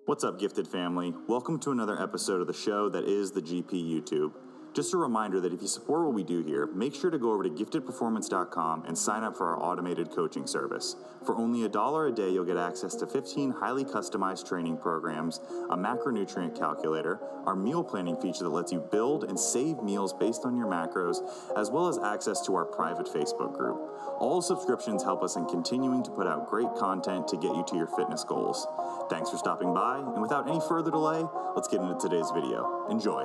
What's up, gifted family? Welcome to another episode of the show that is the GP YouTube. Just a reminder that if you support what we do here, make sure to go over to giftedperformance.com and sign up for our automated coaching service. For only $1 a day, you'll get access to 15 highly customized training programs, a macronutrient calculator, our meal planning feature that lets you build and save meals based on your macros, as well as access to our private Facebook group. All subscriptions help us in continuing to put out great content to get you to your fitness goals. Thanks for stopping by, and without any further delay, let's get into today's video. Enjoy.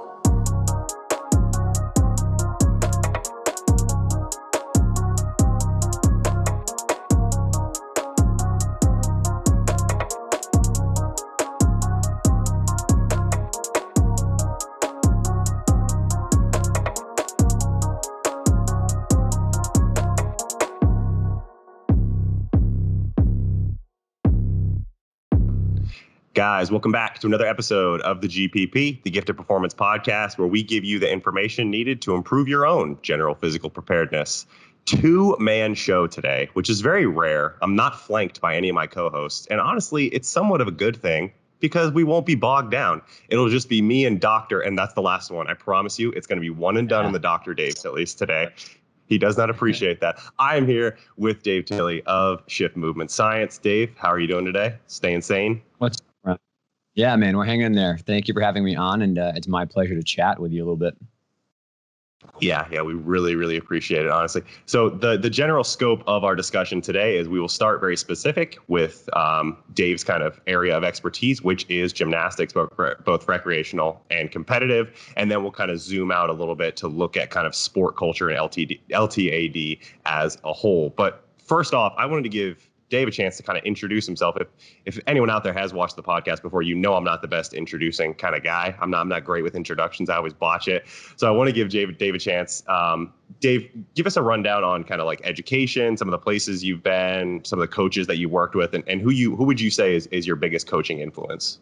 Guys, welcome back to another episode of the GPP, the Gifted Performance Podcast, where we give you the information needed to improve your own general physical preparedness. Two-man show today, which is very rare. I'm not flanked by any of my co-hosts, and honestly, it's somewhat of a good thing because we won't be bogged down. It'll just be me and Doctor, and that's the last one. I promise you, it's going to be one and done in the Dr. Dave's, at least today. He does not appreciate that. I am here with Dave Tilley of Shift Movement Science. Dave, how are you doing today? Staying sane? Yeah, man, we're hanging in there. Thank you for having me on, and it's my pleasure to chat with you a little bit. Yeah, we really appreciate it, honestly. So the general scope of our discussion today is we will start very specific with Dave's kind of area of expertise, which is gymnastics, both recreational and competitive. And then we'll kind of zoom out a little bit to look at kind of sport culture and LTAD as a whole. But first off, I wanted to give Dave a chance to kind of introduce himself. If anyone out there has watched the podcast before, you know I'm not the best introducing kind of guy. I'm not great with introductions. I always botch it. So I want to give Dave a chance. Dave, give us a rundown on kind of like education, some of the places you've been, some of the coaches that you worked with, and who would you say is your biggest coaching influence?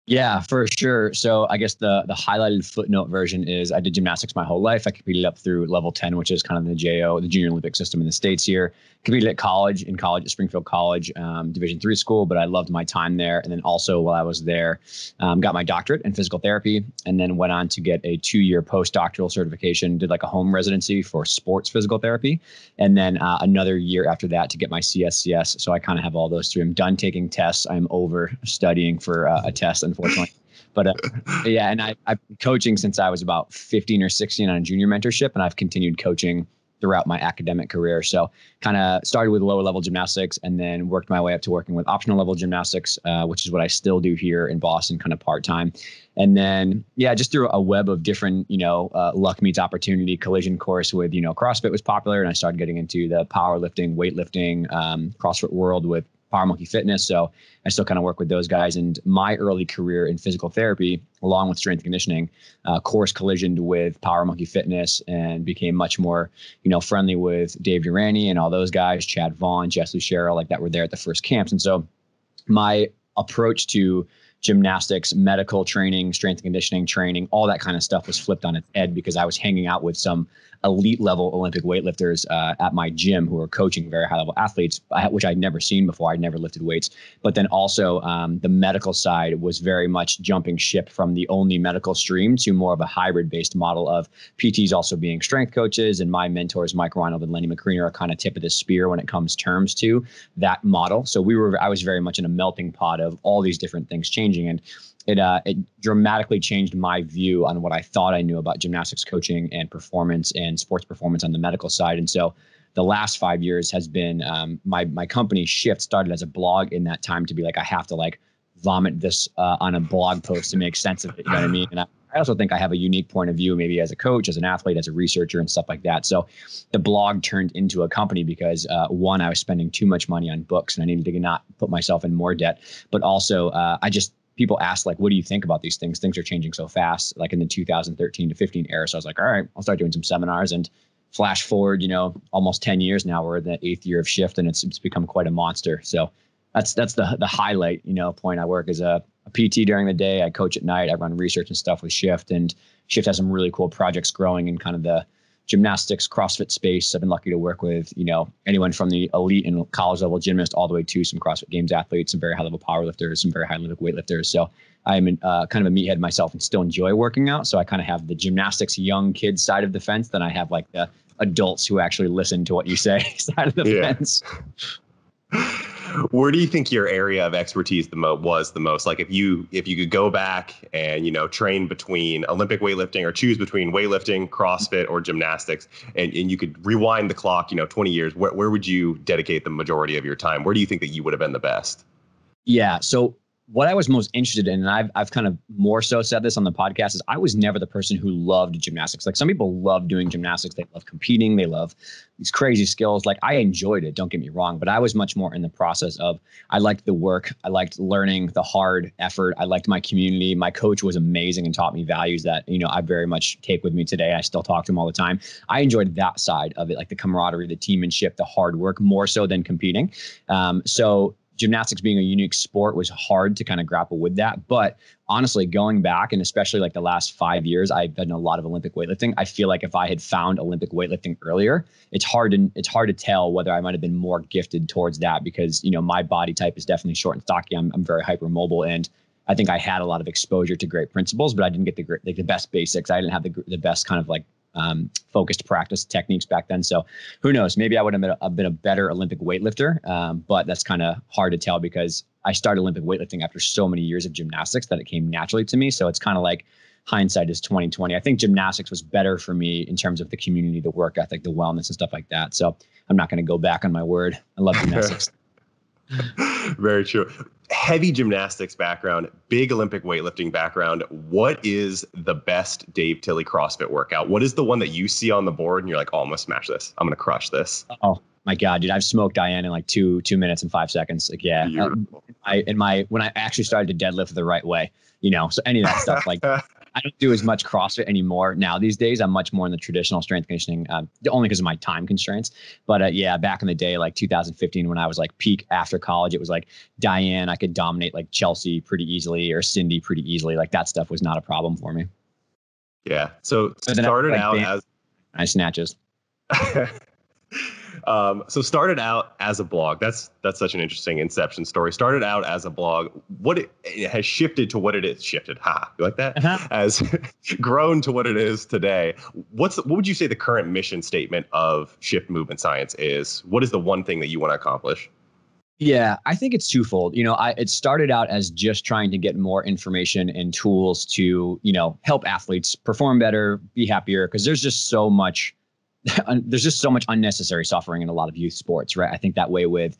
Yeah, for sure. So I guess the highlighted footnote version is I did gymnastics my whole life. I competed up through level 10, which is kind of the JO, the Junior Olympic system in the States here. Competed at college at Springfield College, Division III school, but I loved my time there. And then also while I was there, got my doctorate in physical therapy, and then went on to get a 2-year postdoctoral certification, did like a home residency for sports physical therapy. And then another year after that to get my CSCS. So I kind of have all those three. I'm done taking tests. I'm over studying for a test, unfortunately. But yeah, and I've been coaching since I was about 15 or 16 on a junior mentorship, and I've continued coaching throughout my academic career. So kind of started with lower level gymnastics and then worked my way up to working with optional level gymnastics, which is what I still do here in Boston, kind of part-time. And then, yeah, just through a web of different, luck meets opportunity collision course with, CrossFit was popular. And I started getting into the powerlifting, weightlifting, CrossFit world with Power Monkey Fitness. So I still kind of work with those guys. And my early career in physical therapy, along with strength and conditioning, course collisioned with Power Monkey Fitness and became much more, friendly with Dave Durrani and all those guys, Chad Vaughn, Jess Lucero, like that were there at the first camps. And so my approach to gymnastics, medical training, strength and conditioning training, all that kind of stuff was flipped on its head because I was hanging out with some elite level Olympic weightlifters at my gym who were coaching very high level athletes, which I'd never seen before. I'd never lifted weights. But then also the medical side was very much jumping ship from the only medical stream to more of a hybrid based model of PTs also being strength coaches. And my mentors, Mike Reinhold and Lenny McCreen, are kind of tip of the spear when it comes terms to that model. So I was very much in a melting pot of all these different things changing. And it dramatically changed my view on what I thought I knew about gymnastics coaching and performance and sports performance on the medical side. And so the last 5 years has been my company Shift started as a blog in that time to be like, I have to like vomit this on a blog post to make sense of it. You know what I mean? And I also think I have a unique point of view, maybe as a coach, as an athlete, as a researcher and stuff like that. So the blog turned into a company because one, I was spending too much money on books and I needed to not put myself in more debt. But also people ask, like, what do you think about these things? Things are changing so fast, like in the 2013 to 15 era. So I was like, all right, I'll start doing some seminars. And flash forward, almost 10 years now, we're in the 8th year of Shift, and it's become quite a monster. So that's the highlight, point. I work as a PT during the day. I coach at night. I run research and stuff with Shift, and Shift has some really cool projects growing in kind of the gymnastics, CrossFit space. I've been lucky to work with, anyone from the elite and college level gymnast all the way to some CrossFit Games athletes, some very high level powerlifters, some very high Olympic weightlifters. So I'm kind of a meathead myself and still enjoy working out. So I kind of have the gymnastics young kids side of the fence. Then I have like the adults who actually listen to what you say side of the fence. Where do you think your area of expertise was the most? Like if you could go back and, train between Olympic weightlifting or choose between weightlifting, CrossFit, or gymnastics, and you could rewind the clock, 20 years, where would you dedicate the majority of your time? Where do you think that you would have been the best? Yeah. So what I was most interested in, and I've kind of more so said this on the podcast, is I was never the person who loved gymnastics. Like some people love doing gymnastics. They love competing. They love these crazy skills. Like I enjoyed it, don't get me wrong, but I was much more in the process of, I liked the work. I liked learning the hard effort. I liked my community. My coach was amazing and taught me values that, I very much take with me today. I still talk to him all the time. I enjoyed that side of it, like the camaraderie, the teammanship, the hard work, more so than competing. So gymnastics being a unique sport was hard to kind of grapple with that. But honestly, going back, and especially like the last 5 years, I've done a lot of Olympic weightlifting. I feel like if I had found Olympic weightlifting earlier, it's hard to tell whether I might have been more gifted towards that because, my body type is definitely short and stocky. I'm very hypermobile, and I think I had a lot of exposure to great principles, but I didn't get the best basics. I didn't have the best kind of like focused practice techniques back then. So who knows, maybe I would have been a better Olympic weightlifter. But that's kind of hard to tell because I started Olympic weightlifting after so many years of gymnastics that it came naturally to me. So it's kind of like hindsight is 2020. I think gymnastics was better for me in terms of the community, the work ethic, the wellness and stuff like that. So I'm not going to go back on my word. I love gymnastics. Very true. Heavy gymnastics background, big Olympic weightlifting background. What is the best Dave Tilley CrossFit workout? What is the one that you see on the board and you're like, oh, I'm going to smash this. I'm going to crush this. Oh my God, dude. I've smoked Diane in like 2 minutes and 5 seconds. Like, yeah. When I actually started to deadlift the right way, so any of that stuff, like I don't do as much CrossFit anymore now these days. I'm much more in the traditional strength conditioning, only because of my time constraints. But yeah, back in the day, like 2015, when I was like peak after college, it was like Diane, I could dominate like Chelsea pretty easily or Cindy pretty easily. Like that stuff was not a problem for me. Yeah. So started out as nice snatches. So started out as a blog. That's such an interesting inception story. Started out as a blog. What it has shifted to what it is. Shifted. You like that? Uh-huh. Has grown to what it is today. What would you say the current mission statement of Shift Movement Science is? What is the one thing that you want to accomplish? Yeah, I think it's twofold. It started out as just trying to get more information and tools to, help athletes perform better, be happier, because there's just so much unnecessary suffering in a lot of youth sports, right? I think that way with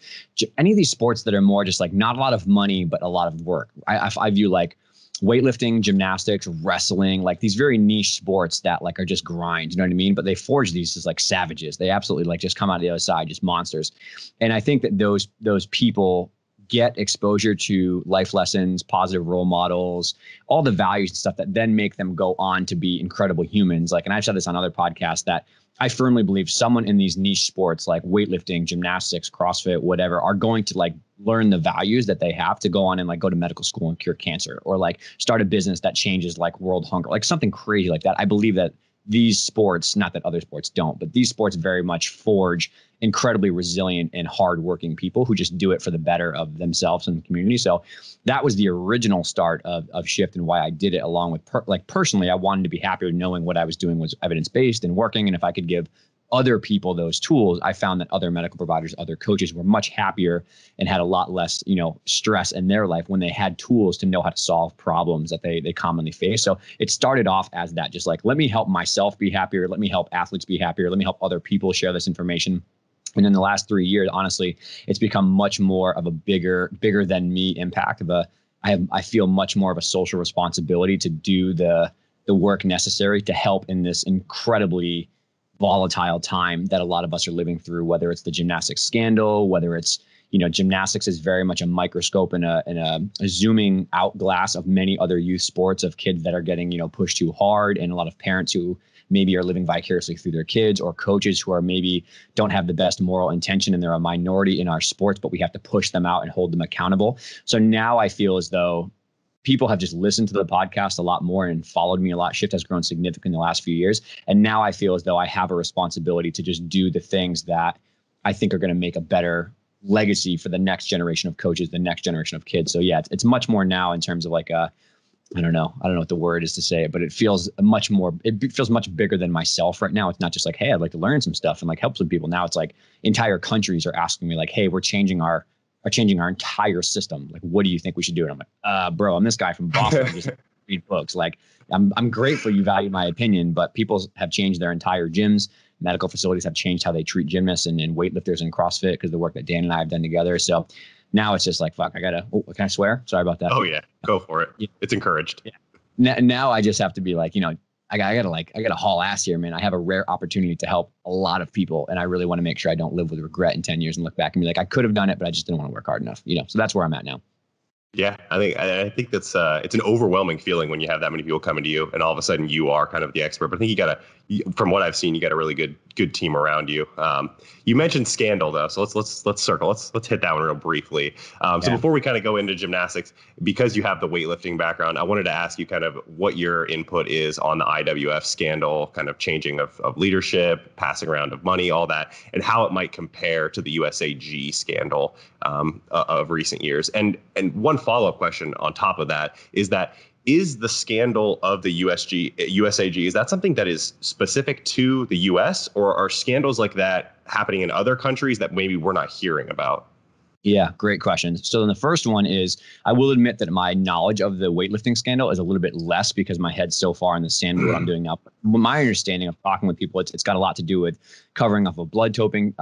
any of these sports that are more just like not a lot of money, but a lot of work. I view like weightlifting, gymnastics, wrestling, like these very niche sports that like are just grind, you know what I mean? But they forge these as like savages. They absolutely like just come out of the other side, just monsters. And I think that those people get exposure to life lessons, positive role models, all the values and stuff that then make them go on to be incredible humans. Like, and I've said this on other podcasts that I firmly believe someone in these niche sports like weightlifting, gymnastics, CrossFit, whatever, are going to like learn the values that they have to go on and like go to medical school and cure cancer or like start a business that changes like world hunger, like something crazy like that. I believe that these sports, not that other sports don't, but these sports very much forge incredibly resilient and hardworking people who just do it for the better of themselves and the community. So that was the original start of Shift and why I did it, along with personally, I wanted to be happier knowing what I was doing was evidence-based and working. And if I could give other people those tools, I found that other medical providers, other coaches were much happier and had a lot less, stress in their life when they had tools to know how to solve problems that they commonly face. So it started off as that, just like, let me help myself be happier. Let me help athletes be happier. Let me help other people share this information. And in the last 3 years, honestly, it's become much more of a bigger than me impact I feel much more of a social responsibility to do the work necessary to help in this incredibly volatile time that a lot of us are living through, whether it's the gymnastics scandal, whether it's, gymnastics is very much a microscope and a zooming out glass of many other youth sports of kids that are getting, pushed too hard, and a lot of parents who maybe are living vicariously through their kids, or coaches who are maybe don't have the best moral intention and they're a minority in our sports, but we have to push them out and hold them accountable. So now I feel as though people have just listened to the podcast a lot more and followed me a lot. Shift has grown significantly in the last few years. And now I feel as though I have a responsibility to just do the things that I think are going to make a better legacy for the next generation of coaches, the next generation of kids. So yeah, it's much more now in terms of like I don't know what the word is to say it, but it feels much bigger than myself right now. It's not just like, hey, I'd like to learn some stuff and like help some people. Now it's like entire countries are asking me like, hey, we're changing our entire system. Like, what do you think we should do? And I'm like, bro, I'm this guy from Boston. I just read books. Like, I'm grateful you value my opinion, but people have changed their entire gyms. Medical facilities have changed how they treat gymnasts and weightlifters and CrossFit because the work that Dan and I have done together. So now it's just like, fuck, can I swear? Sorry about that. Oh yeah, go for it. Yeah. It's encouraged. Yeah. Now I just have to be like, I gotta haul ass here, man. I have a rare opportunity to help a lot of people. And I really want to make sure I don't live with regret in 10 years and look back and be like, I could have done it, but I just didn't want to work hard enough, So that's where I'm at now. Yeah, I think that's it's an overwhelming feeling when you have that many people coming to you and all of a sudden you are kind of the expert. But I think from what I've seen, you got a really good team around you. You mentioned scandal though, so let's hit that one real briefly. So before we kind of go into gymnastics, because you have the weightlifting background, I wanted to ask you kind of what your input is on the IWF scandal, kind of changing of leadership, passing around of money, all that, and how it might compare to the USAG scandal of recent years. And one follow-up question on top of that is the scandal of the USAG, is that something that is specific to the US, or are scandals like that happening in other countries that maybe we're not hearing about? Yeah, great question. So then the first one is, I will admit that my knowledge of the weightlifting scandal is a little bit less because my head's so far in the sand with what I'm doing now. But my understanding of talking with people, it's got a lot to do with covering up of blood doping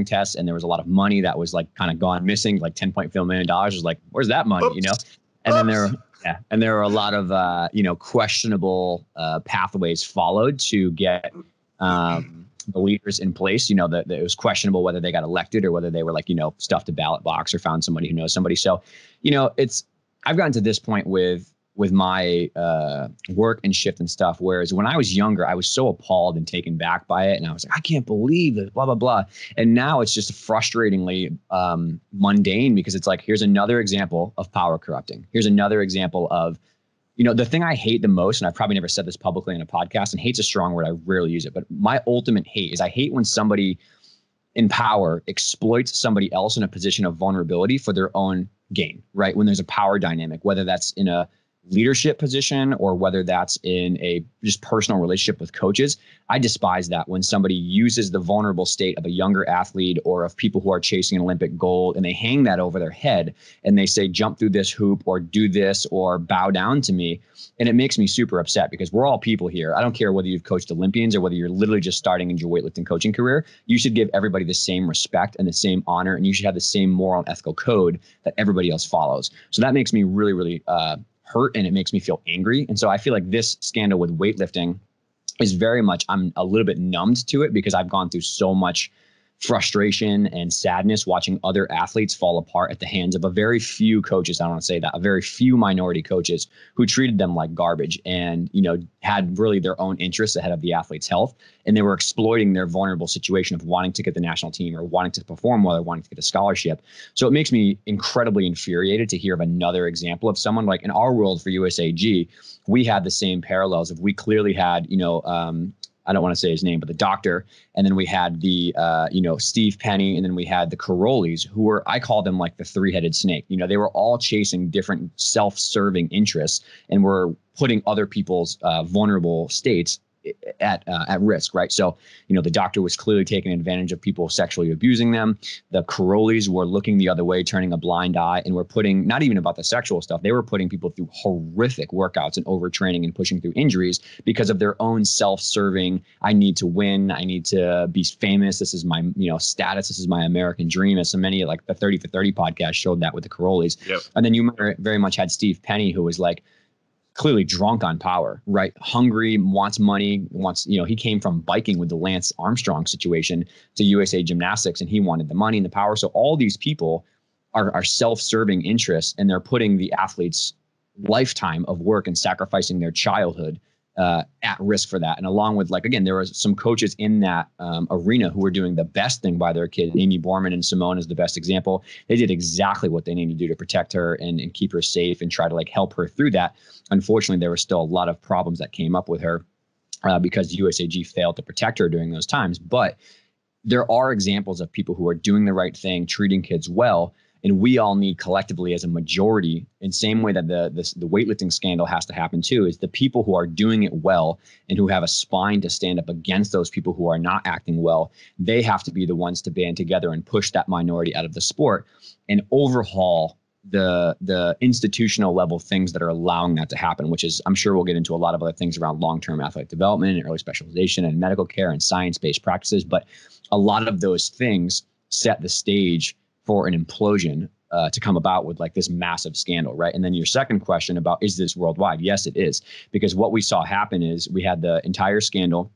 tests. And there was a lot of money that was like kind of gone missing, like $10.4 million. It was like, where's that money, And then there were a lot of, questionable pathways followed to get the leaders in place, that it was questionable whether they got elected or whether they were like, stuffed a ballot box or found somebody who knows somebody. So, I've gotten to this point with my work and shift and stuff. Whereas when I was younger, I was so appalled and taken back by it. And I was like, I can't believe it, blah, blah, blah. And now it's just frustratingly mundane because it's like, here's another example of power corrupting. Here's another example of, the thing I hate the most, and I've probably never said this publicly in a podcast, and hate's a strong word, I rarely use it, but my ultimate hate is I hate when somebody in power exploits somebody else in a position of vulnerability for their own gain, right? When there's a power dynamic, whether that's in a leadership position or whether that's in a just personal relationship with coaches. I despise that when somebody uses the vulnerable state of a younger athlete or of people who are chasing an Olympic gold and they hang that over their head and they say, jump through this hoop or do this or bow down to me. And it makes me super upset because we're all people here. I don't care whether you've coached Olympians or whether you're literally just starting in your weightlifting coaching career. You should give everybody the same respect and the same honor, and you should have the same moral and ethical code that everybody else follows. So that makes me really, really hurt, and it makes me feel angry. And so I feel like this scandal with weightlifting is very much, I'm a little bit numbed to it because I've gone through so much frustration and sadness watching other athletes fall apart at the hands of a very few coaches. I don't want to say that, a very few minority coaches who treated them like garbage and, had really their own interests ahead of the athlete's health. And they were exploiting their vulnerable situation of wanting to get the national team or wanting to perform well or wanting to get a scholarship. So it makes me incredibly infuriated to hear of another example of someone like in our world for USAG, we had the same parallels of we clearly had, I don't want to say his name, but the doctor. And then we had the, Steve Penny. And then we had the Carollis who were, I call them like the three-headed snake. They were all chasing different self-serving interests and were putting other people's vulnerable states at risk, right? So, the doctor was clearly taking advantage of people sexually abusing them. The Carollis were looking the other way, turning a blind eye, and were putting, not even about the sexual stuff, they were putting people through horrific workouts and overtraining and pushing through injuries because of their own self-serving, I need to win, I need to be famous, this is my, status, this is my American dream, as so many like the 30 for 30 podcast showed that with the Carollis. Yep. And then you very much had Steve Penny, who was like, clearly drunk on power, right? Hungry, wants money, he came from biking with the Lance Armstrong situation to USA Gymnastics, and he wanted the money and the power. So all these people are self-serving interests, and they're putting the athlete's lifetime of work and sacrificing their childhood at risk for that. And along with, like, again, there was some coaches in that arena who were doing the best thing by their kid. Amy Borman and Simone is the best example. They did exactly what they needed to do to protect her and keep her safe and try to like help her through that. Unfortunately, there were still a lot of problems that came up with her because USAG failed to protect her during those times. But there are examples of people who are doing the right thing, treating kids well. And we all need collectively as a majority, in same way that the weightlifting scandal has to happen too, is the people who are doing it well and who have a spine to stand up against those people who are not acting well. They have to be the ones to band together and push that minority out of the sport and overhaul the institutional level things that are allowing that to happen, which is, I'm sure we'll get into a lot of other things around long-term athletic development and early specialization and medical care and science-based practices. But a lot of those things set the stage for an implosion to come about with like this massive scandal, right? And then your second question about, is this worldwide? Yes, it is. Because what we saw happen is we had the entire scandal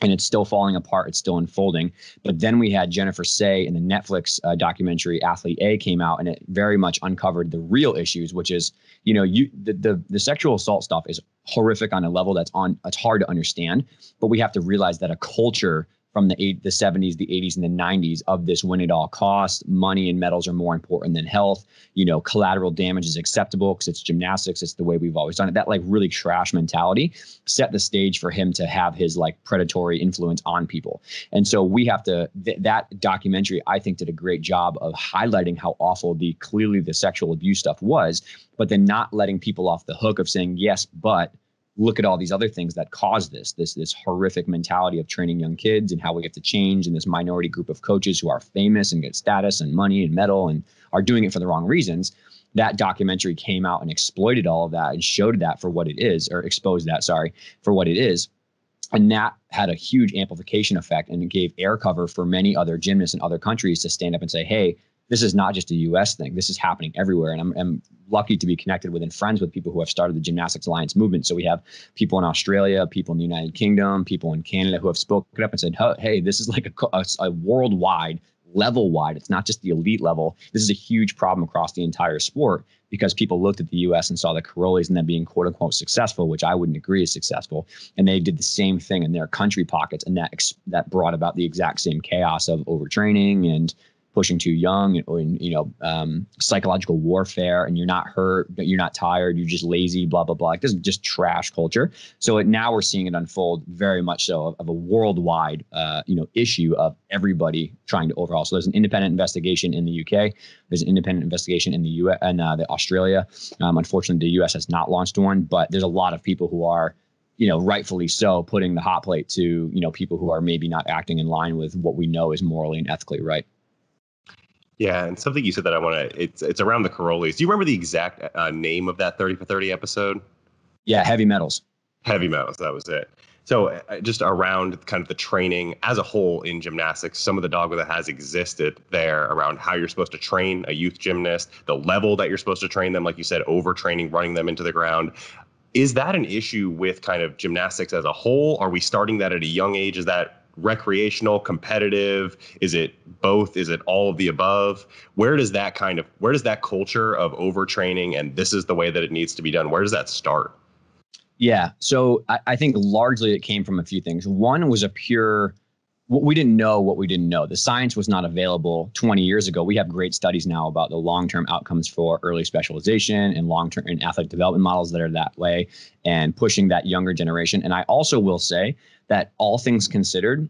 and it's still falling apart. It's still unfolding. But then we had Jennifer Say in the Netflix documentary Athlete A came out, and it very much uncovered the real issues, which is, you know, the sexual assault stuff is horrific on a level it's hard to understand. But we have to realize that a culture from the 70s, the 80s, and the 90s of this win at all costs, money and medals are more important than health. You know, collateral damage is acceptable because it's gymnastics. It's the way we've always done it. That like really trash mentality set the stage for him to have his like predatory influence on people. And so we have to, that documentary, I think, did a great job of highlighting how awful clearly the sexual abuse stuff was, but then not letting people off the hook of saying, yes, but look at all these other things that cause this horrific mentality of training young kids and how we have to change in this minority group of coaches who are famous and get status and money and medal and are doing it for the wrong reasons. That documentary came out and exploited all of that and showed that for what it is, or exposed that, for what it is. And that had a huge amplification effect, and it gave air cover for many other gymnasts in other countries to stand up and say, hey, this is not just a US thing. This is happening everywhere. And I'm lucky to be connected with and friends with people who have started the Gymnastics Alliance movement. So we have people in Australia, people in the United Kingdom, people in Canada who have spoken up and said, hey, this is like a worldwide, level-wide. It's not just the elite level. This is a huge problem across the entire sport because people looked at the US and saw the Carolis and them being quote unquote successful, which I wouldn't agree is successful. And they did the same thing in their country pockets. And that brought about the exact same chaos of overtraining and pushing too young, and psychological warfare, and you're not hurt, but you're not tired, you're just lazy, blah, blah, blah. Like, this is just trash culture. So now we're seeing it unfold very much so of a worldwide, issue of everybody trying to overhaul. So there's an independent investigation in the UK. There's an independent investigation in the US and the Australia. Unfortunately, the US has not launched one, but there's a lot of people who are, rightfully so, putting the hot plate to, people who are maybe not acting in line with what we know is morally and ethically right. Yeah, and something you said that I want to, it's around the Carolis. Do you remember the exact name of that 30 for 30 episode? Yeah, heavy metals. Heavy metals, that was it. So just around kind of the training as a whole in gymnastics, some of the dogma that has existed there around how you're supposed to train a youth gymnast, the level that you're supposed to train them, like you said, overtraining, running them into the ground. Is that an issue with kind of gymnastics as a whole? Are we starting that at a young age? Is that recreational, competitive? Is it both? Is it all of the above? Where does that culture of overtraining and this is the way that it needs to be done, where does that start? Yeah. So I think largely it came from a few things. One was what we didn't know. The science was not available 20 years ago. We have great studies now about the long-term outcomes for early specialization and long-term and athletic development models that are that way and pushing that younger generation. And I also will say that all things considered,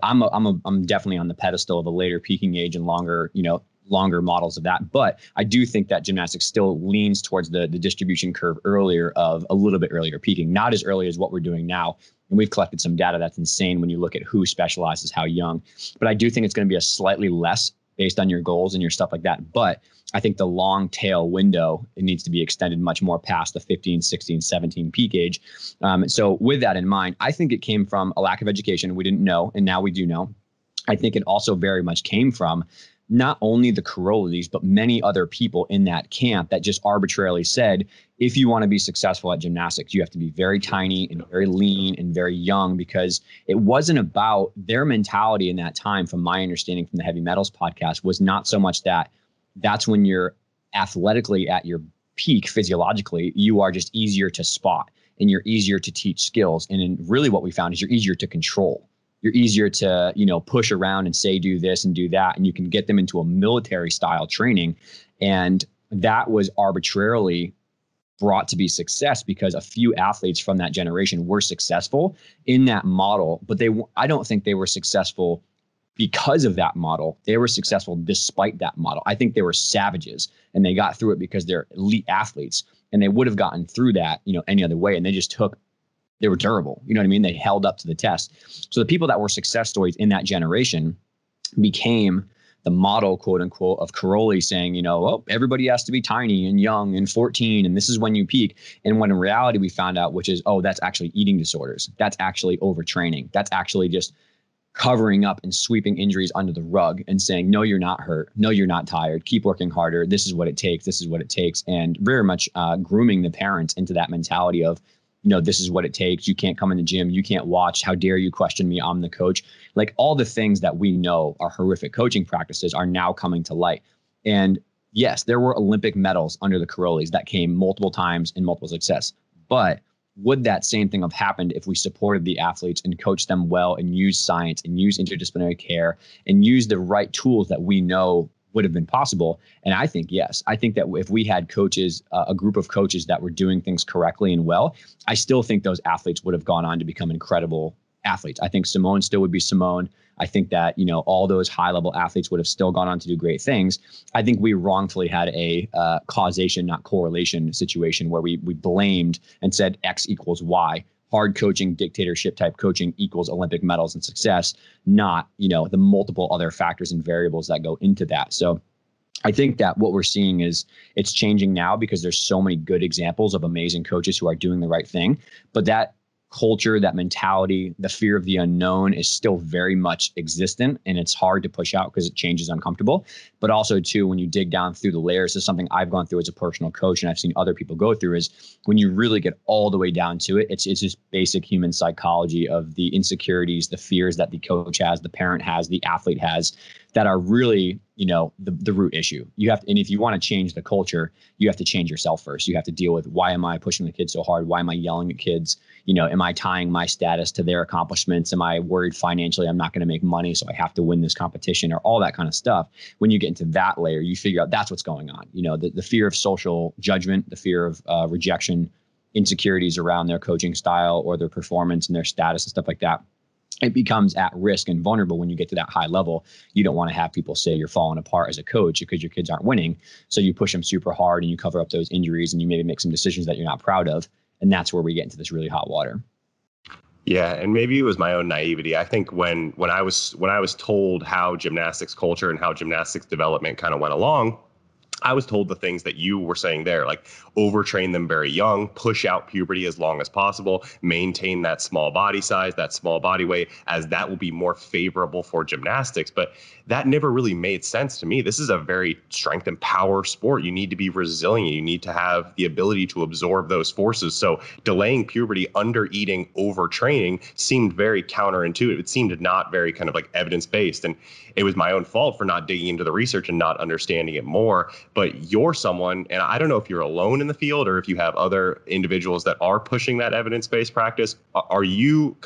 I'm definitely on the pedestal of the later peaking age and longer models of that. But I do think that gymnastics still leans towards the distribution curve earlier of a little bit earlier peaking, not as early as what we're doing now. And we've collected some data that's insane when you look at who specializes how young. But I do think it's going to be a slightly less based on your goals and your stuff like that. But I think the long tail window, it needs to be extended much more past the 15, 16, 17 peak age. So with that in mind, I think it came from a lack of education. We didn't know, and now we do know. I think it also very much came from not only the Carolis, but many other people in that camp that just arbitrarily said, if you want to be successful at gymnastics, you have to be very tiny and very lean and very young, because it wasn't about their mentality in that time. From my understanding from the Heavy Metals podcast, was not so much that that's when you're athletically at your peak physiologically, you are just easier to spot. and you're easier to teach skills. And really what we found is you're easier to control. You're easier to, push around and say, do this and do that. And you can get them into a military style training. And that was arbitrarily brought to be success because a few athletes from that generation were successful in that model, but I don't think they were successful because of that model. They were successful despite that model. I think they were savages and they got through it because they're elite athletes, and they would have gotten through that, any other way. And they were durable. You know what I mean? They held up to the test. So the people that were success stories in that generation became the model, quote unquote, of Caroli saying, everybody has to be tiny and young and 14, and this is when you peak. And when in reality we found out, which is, that's actually eating disorders. That's actually overtraining. That's actually just covering up and sweeping injuries under the rug and saying, no, you're not hurt. No, you're not tired. Keep working harder. This is what it takes. This is what it takes. And very much grooming the parents into that mentality of, this is what it takes. You can't come in the gym. You can't watch. How dare you question me? I'm the coach. Like all the things that we know are horrific coaching practices are now coming to light. And yes, there were Olympic medals under the Carolis that came multiple times in multiple success. But would that same thing have happened if we supported the athletes and coached them well and used science and used interdisciplinary care and used the right tools that we know would have been possible? And I think, yes, I think that if we had coaches, a group of coaches that were doing things correctly and well, I still think those athletes would have gone on to become incredible athletes. I think Simone still would be Simone. I think that, all those high level athletes would have still gone on to do great things. I think we wrongfully had a causation, not correlation situation where we blamed and said X equals Y. Hard coaching, dictatorship type coaching equals Olympic medals and success, not, the multiple other factors and variables that go into that. So I think that what we're seeing is it's changing now because there's so many good examples of amazing coaches who are doing the right thing. But that culture, that mentality, the fear of the unknown is still very much existent, and it's hard to push out because change is uncomfortable. But also too, when you dig down through the layers, this is something I've gone through as a personal coach and I've seen other people go through, is when you really get all the way down to it, it's just basic human psychology of the insecurities, the fears that the coach has, the parent has, the athlete has, that are really, the root issue. You have to, and if you want to change the culture, you have to change yourself first. You have to deal with, why am I pushing the kids so hard? Why am I yelling at kids? Am I tying my status to their accomplishments? Am I worried financially I'm not going to make money, so I have to win this competition, or all that kind of stuff? When you get into that layer, you figure out that's what's going on. The fear of social judgment, the fear of rejection, insecurities around their coaching style or their performance and their status and stuff like that. It becomes at risk and vulnerable when you get to that high level. You don't want to have people say you're falling apart as a coach because your kids aren't winning. So you push them super hard and you cover up those injuries and you maybe make some decisions that you're not proud of. And that's where we get into this really hot water. Yeah, and maybe it was my own naivety. I think when I was told how gymnastics culture and how gymnastics development kind of went along, I was told the things that you were saying there, like overtrain them very young, push out puberty as long as possible, maintain that small body size, that small body weight, as that will be more favorable for gymnastics. But that never really made sense to me. This is a very strength and power sport. You need to be resilient. You need to have the ability to absorb those forces. So delaying puberty, under eating, overtraining seemed very counterintuitive. It seemed not very kind of like evidence-based. And it was my own fault for not digging into the research and not understanding it more. But you're someone, and I don't know if you're alone in the field or if you have other individuals that are pushing that evidence-based practice. Are you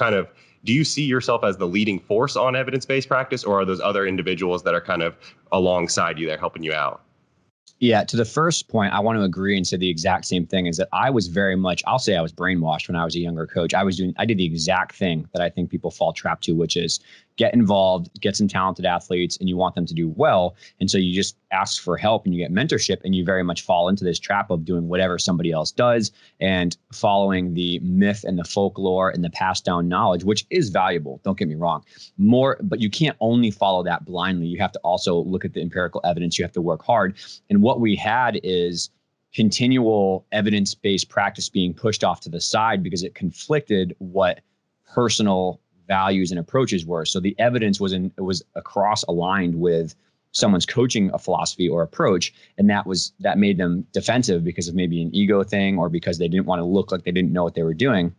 do you see yourself as the leading force on evidence-based practice, or are those other individuals that are kind of alongside you that are helping you out? Yeah, to the first point, I want to agree and say the exact same thing, is that I was very much, I'll say I was brainwashed when I was a younger coach. I did the exact thing that I think people fall trapped to, which is get involved, get some talented athletes, and you want them to do well. And so you just ask for help and you get mentorship, and you very much fall into this trap of doing whatever somebody else does and following the myth and the folklore and the passed down knowledge, which is valuable. Don't get me wrong. But you can't only follow that blindly. You have to also look at the empirical evidence. You have to work hard. And what we had is continual evidence-based practice being pushed off to the side because it conflicted what personal values and approaches were. So the evidence was across aligned with someone's coaching a philosophy or approach, and that made them defensive because of maybe an ego thing or because they didn't want to look like they didn't know what they were doing.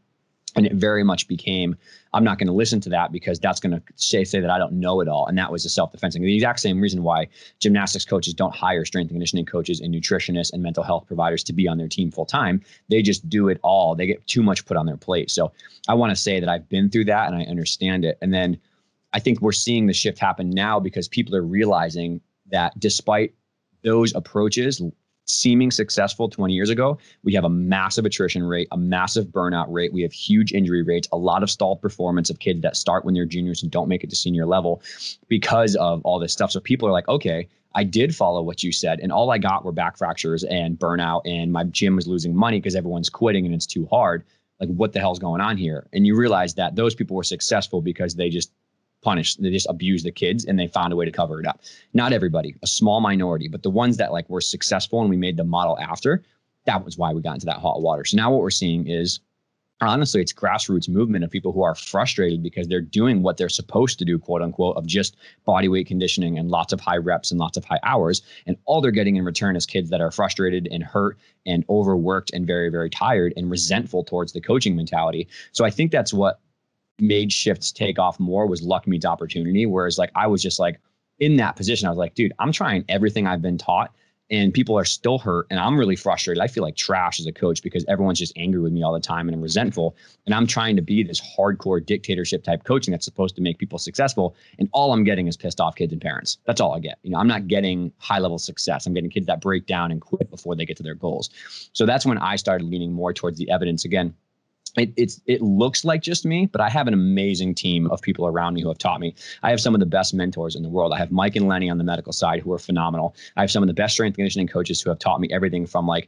And it very much became, I'm not going to listen to that because that's going to say that I don't know it all. And that was a self-defense thing. The exact same reason why gymnastics coaches don't hire strength and conditioning coaches and nutritionists and mental health providers to be on their team full time. They just do it all. They get too much put on their plate. So I want to say that I've been through that and I understand it. And then I think we're seeing the shift happen now because people are realizing that despite those approaches seeming successful 20 years ago, we have a massive attrition rate, a massive burnout rate. We have huge injury rates, a lot of stalled performance of kids that start when they're juniors and don't make it to senior level because of all this stuff. So people are like, okay, I did follow what you said, and all I got were back fractures and burnout, and my gym was losing money because everyone's quitting and it's too hard. Like, what the hell's going on here? And you realize that those people were successful because they just abused the kids and they found a way to cover it up. Not everybody, a small minority, but the ones that like were successful and we made the model after, that was why we got into that hot water. So now what we're seeing is, honestly, it's grassroots movement of people who are frustrated because they're doing what they're supposed to do, quote unquote, of just body weight conditioning and lots of high reps and lots of high hours. And all they're getting in return is kids that are frustrated and hurt and overworked and very, very tired and resentful towards the coaching mentality. So I think that's what made shifts take off more, was luck meets opportunity. Whereas like I was just like in that position, I was like, dude, I'm trying everything I've been taught and people are still hurt and I'm really frustrated. I feel like trash as a coach because everyone's just angry with me all the time and I'm resentful. And I'm trying to be this hardcore dictatorship type coaching that's supposed to make people successful. And all I'm getting is pissed off kids and parents. That's all I get. I'm not getting high level success. I'm getting kids that break down and quit before they get to their goals. So that's when I started leaning more towards the evidence again. It looks like just me, but I have an amazing team of people around me who have taught me. I have some of the best mentors in the world. I have Mike and Lenny on the medical side who are phenomenal. I have some of the best strength and conditioning coaches who have taught me everything from like,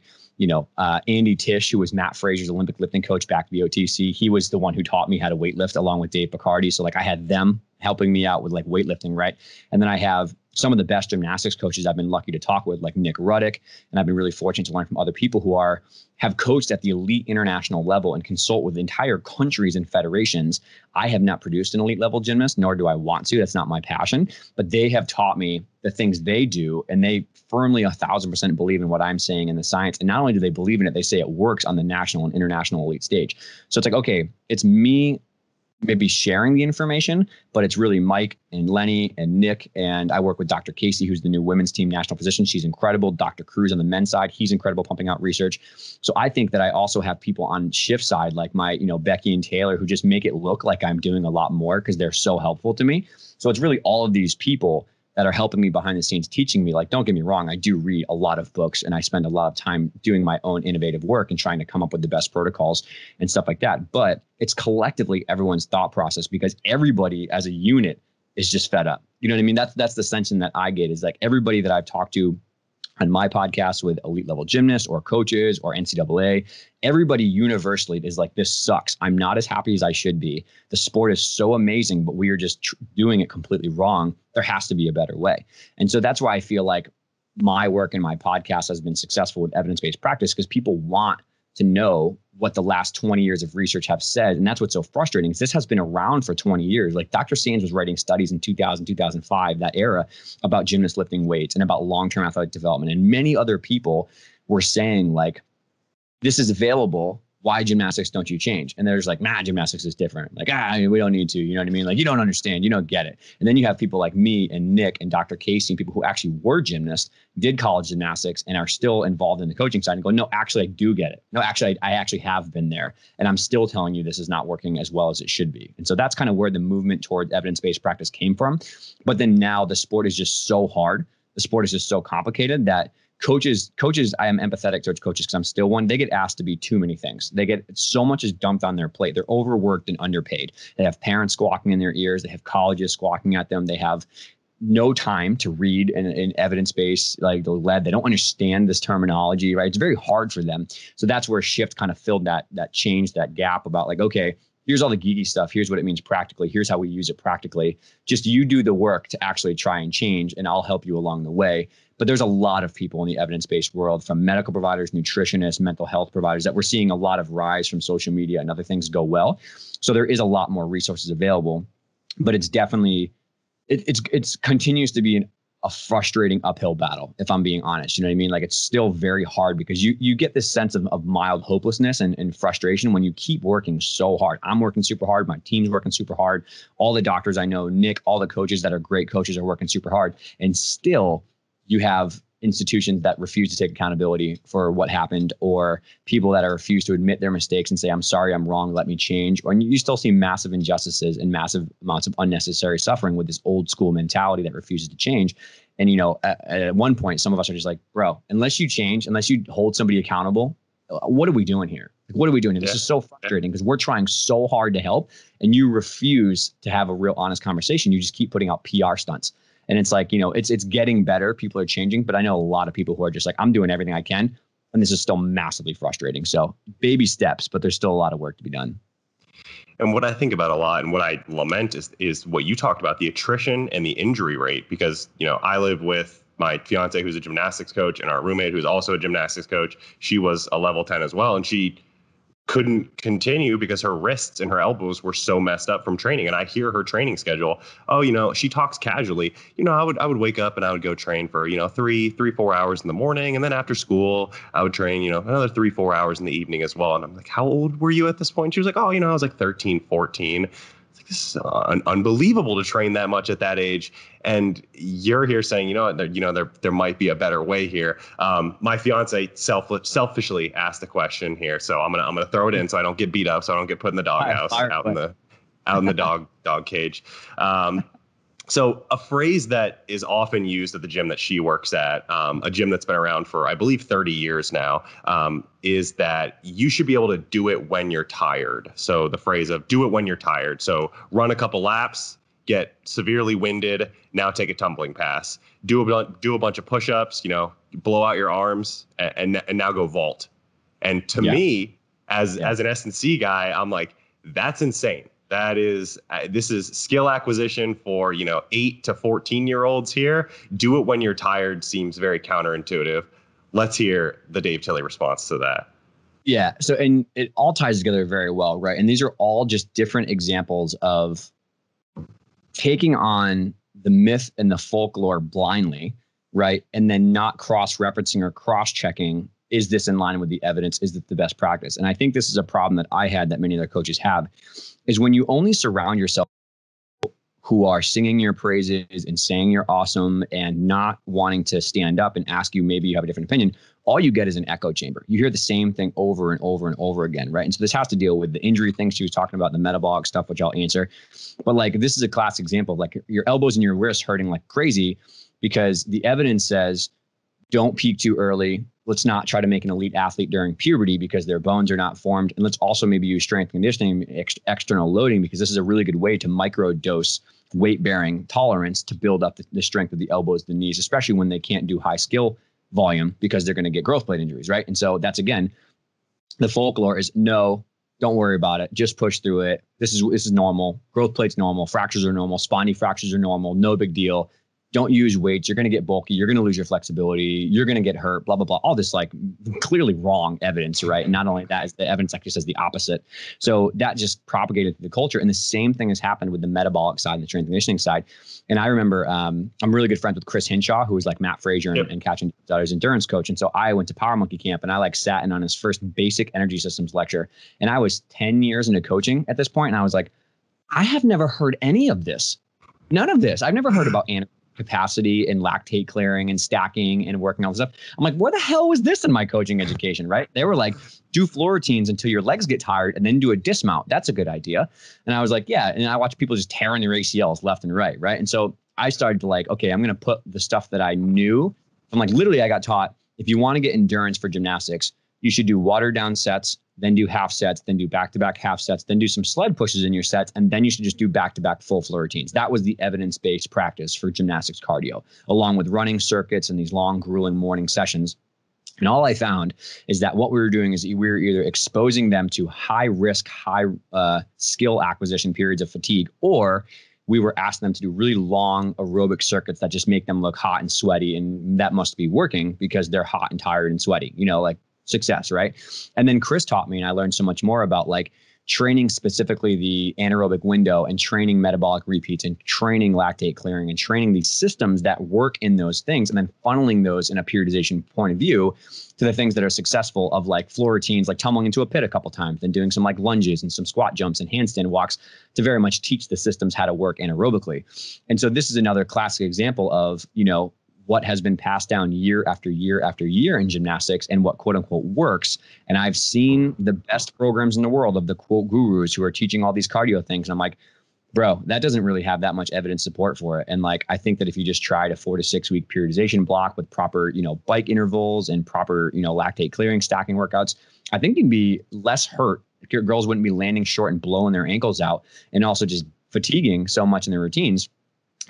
Andy Tisch, who was Matt Fraser's Olympic lifting coach back at the OTC. He was the one who taught me how to weightlift along with Dave Picardi. So like I had them helping me out with like weightlifting, right? And then I have some of the best gymnastics coaches I've been lucky to talk with, like Nick Ruddick, and I've been really fortunate to learn from other people who have coached at the elite international level and consult with entire countries and federations. I have not produced an elite level gymnast, nor do I want to. That's not my passion, but they have taught me the things they do, and they firmly 1,000% believe in what I'm saying in the science. And not only do they believe in it, they say it works on the national and international elite stage. So it's like, okay, it's me maybe sharing the information, but it's really Mike and Lenny and Nick. And I work with Dr. Casey, who's the new women's team national physician. She's incredible. Dr. Cruz on the men's side, he's incredible, pumping out research. So I think that I also have people on shift side, like my, Becky and Taylor, who just make it look like I'm doing a lot more because they're so helpful to me. So it's really all of these people that are helping me behind the scenes, teaching me. Like, don't get me wrong, I do read a lot of books and I spend a lot of time doing my own innovative work and trying to come up with the best protocols and stuff like that. But it's collectively everyone's thought process because everybody as a unit is just fed up. You know what I mean? That's the sense that I get, is like everybody that I've talked to on my podcast with elite level gymnasts or coaches or NCAA, everybody universally is like, this sucks. I'm not as happy as I should be. The sport is so amazing, but we are just doing it completely wrong. There has to be a better way. And so that's why I feel like my work and my podcast has been successful with evidence-based practice, because people want to know what the last 20 years of research have said. And that's what's so frustrating, is this has been around for 20 years. Like Dr. Sands was writing studies in 2000, 2005, that era, about gymnasts lifting weights and about long-term athletic development. And many other people were saying like, this is available. Why gymnastics don't you change? And there's like, nah, gymnastics is different. Like, we don't need to, you know what I mean? Like, you don't understand, you don't get it. And then you have people like me and Nick and Dr. Casey, and people who actually were gymnasts, did college gymnastics and are still involved in the coaching side and go, no, actually, I do get it. No, actually, I actually have been there. And I'm still telling you this is not working as well as it should be. And so that's kind of where the movement toward evidence-based practice came from. But then now the sport is just so hard. The sport is just so complicated that coaches, I am empathetic towards coaches because I'm still one. They get asked to be too many things. They get so much is dumped on their plate. They're overworked and underpaid. They have parents squawking in their ears. They have colleges squawking at them. They have no time to read an evidence-based like lead. They don't understand this terminology, right? It's very hard for them. So that's where Shift kind of filled that change, that gap about like, okay, here's all the geeky stuff. Here's what it means practically. Here's how we use it practically. Just you do the work to actually try and change, and I'll help you along the way. But there's a lot of people in the evidence-based world, from medical providers, nutritionists, mental health providers, that we're seeing a lot of rise from social media and other things go well. So there is a lot more resources available, but it's definitely, it continues to be a frustrating uphill battle, if I'm being honest. You know what I mean? Like, it's still very hard because you get this sense of mild hopelessness and frustration when you keep working so hard. I'm working super hard. My team's working super hard. All the doctors I know, Nick, all the coaches that are great coaches are working super hard. And still you have institutions that refuse to take accountability for what happened, or people that refuse to admit their mistakes and say, I'm sorry, I'm wrong, let me change. Or you still see massive injustices and massive amounts of unnecessary suffering with this old school mentality that refuses to change. And, you know, at one point, some of us are just like, bro, unless you change, unless you hold somebody accountable, what are we doing here? Like, what are we doing here? This is so frustrating because we're trying so hard to help and you refuse to have a real honest conversation. You just keep putting out PR stunts. And it's like, you know, it's getting better. People are changing, but I know a lot of people who are just like, I'm doing everything I can. And this is still massively frustrating. So baby steps, but there's still a lot of work to be done. And what I think about a lot and what I lament is what you talked about, the attrition and the injury rate, because, you know, I live with my fiance, who's a gymnastics coach, and our roommate, who's also a gymnastics coach. She was a level 10 as well. And she couldn't continue because her wrists and her elbows were so messed up from training. And I hear her training schedule. Oh, you know, she talks casually. You know, I would wake up and I would go train for, you know, 4 hours in the morning. And then after school, I would train, you know, another 3-4 hours in the evening as well. And I'm like, how old were you at this point? She was like, oh, you know, I was like 13, 14. This is unbelievable to train that much at that age. And you're here saying, there might be a better way here. My fiance selfishly asked the question here, so I'm gonna throw it in so I don't get beat up, so I don't get put in the doghouse out in the dog cage. So a phrase that is often used at the gym that she works at, a gym that's been around for, I believe, 30 years now, is that you should be able to do it when you're tired. So the phrase of do it when you're tired. So run a couple laps, get severely winded, now take a tumbling pass. Do a bunch of push-ups, you know, blow out your arms, and now go vault. And to me, as an S&C guy, I'm like, that's insane. This is skill acquisition for, you know, 8 to 14-year-olds here. Do it when you're tired seems very counterintuitive. Let's hear the Dave Tilley response to that. Yeah. So, and it all ties together very well, right? And these are all just different examples of taking on the myth and the folklore blindly, right? And then not cross-referencing or cross-checking. Is this in line with the evidence? Is it the best practice? And I think this is a problem that I had that many other coaches have, is when you only surround yourself who are singing your praises and saying you're awesome and not wanting to stand up and ask you, maybe you have a different opinion, all you get is an echo chamber. You hear the same thing over and over and over again, right? And so this has to deal with the injury things she was talking about, the metabolic stuff, which I'll answer. But like, this is a classic example of like your elbows and your wrists hurting like crazy because the evidence says, don't peak too early. Let's not try to make an elite athlete during puberty because their bones are not formed. And let's also maybe use strength conditioning, external loading, because this is a really good way to microdose weight bearing tolerance to build up the strength of the elbows, the knees, especially when they can't do high skill volume because they're going to get growth plate injuries, right? And so that's, again, the folklore is no, don't worry about it. Just push through it. This is normal. Growth plate's normal. Fractures are normal. Spiny fractures are normal. No big deal. Don't use weights. You're going to get bulky. You're going to lose your flexibility. You're going to get hurt, blah, blah, blah. All this like clearly wrong evidence, right? And not only that, is the evidence actually says the opposite. So that just propagated through the culture. And the same thing has happened with the metabolic side and the strength and conditioning side. And I remember I'm really good friends with Chris Hinshaw, who was like Matt Frazier and Catching Daughter's endurance coach. And so I went to Power Monkey Camp and I like sat in on his first basic energy systems lecture. And I was 10 years into coaching at this point. And I was like, I have never heard any of this. None of this. I've never heard about capacity and lactate clearing and stacking and working all this stuff. I'm like, where the hell was this in my coaching education, right? They were like, do floor routines until your legs get tired and then do a dismount. That's a good idea. And I was like, yeah. And I watched people just tearing their ACLs left and right, right? And so I started to like, okay, I'm going to put the stuff that I knew. I'm like, literally, I got taught, if you want to get endurance for gymnastics, you should do watered down sets, then do half sets, then do back-to-back half sets, then do some sled pushes in your sets, and then you should just do back-to-back full floor routines. That was the evidence-based practice for gymnastics cardio, along with running circuits and these long, grueling morning sessions. And all I found is that what we were doing is we were either exposing them to high risk, high skill acquisition periods of fatigue, or we were asking them to do really long aerobic circuits that just make them look hot and sweaty. And that must be working because they're hot and tired and sweaty, you know, like success, right? And then Chris taught me, and I learned so much more about like training specifically the anaerobic window and training metabolic repeats and training lactate clearing and training these systems that work in those things, and then funneling those in a periodization point of view to the things that are successful, of like floor routines, like tumbling into a pit a couple times and doing some like lunges and some squat jumps and handstand walks to very much teach the systems how to work anaerobically. And so this is another classic example of, what has been passed down year after year after year in gymnastics and what quote unquote works. And I've seen the best programs in the world of the quote gurus who are teaching all these cardio things. And I'm like, bro, that doesn't really have that much evidence support for it. And like, I think that if you just tried a 4 to 6 week periodization block with proper, bike intervals and proper, lactate clearing, stacking workouts, I think you'd be less hurt. Your girls wouldn't be landing short and blowing their ankles out and also just fatiguing so much in their routines.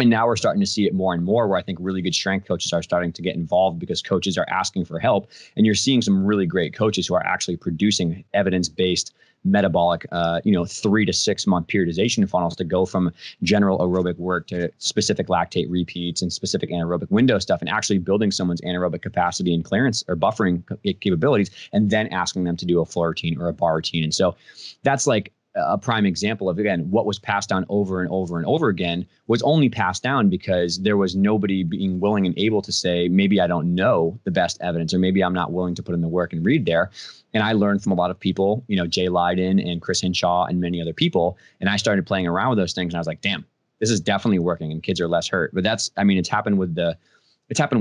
And now we're starting to see it more and more, where I think really good strength coaches are starting to get involved because coaches are asking for help. And you're seeing some really great coaches who are actually producing evidence-based metabolic, 3 to 6 month periodization funnels to go from general aerobic work to specific lactate repeats and specific anaerobic window stuff, and actually building someone's anaerobic capacity and clearance or buffering capabilities, and then asking them to do a floor routine or a bar routine. And so that's like a prime example of, again, what was passed down over and over and over again was only passed down because there was nobody being willing and able to say, maybe I don't know the best evidence, or maybe I'm not willing to put in the work and read there. And I learned from a lot of people, Jay Leiden and Chris Hinshaw and many other people. And I started playing around with those things. And I was like, damn, this is definitely working and kids are less hurt. But it's happened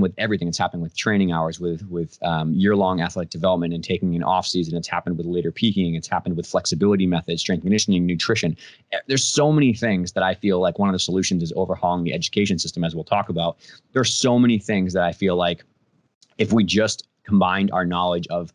with everything. It's happened with training hours, with year-long athletic development and taking an off season. It's happened with later peaking. It's happened with flexibility methods, strength conditioning, nutrition. There's so many things that I feel like one of the solutions is overhauling the education system, as we'll talk about. There's so many things that I feel like if we just combined our knowledge of,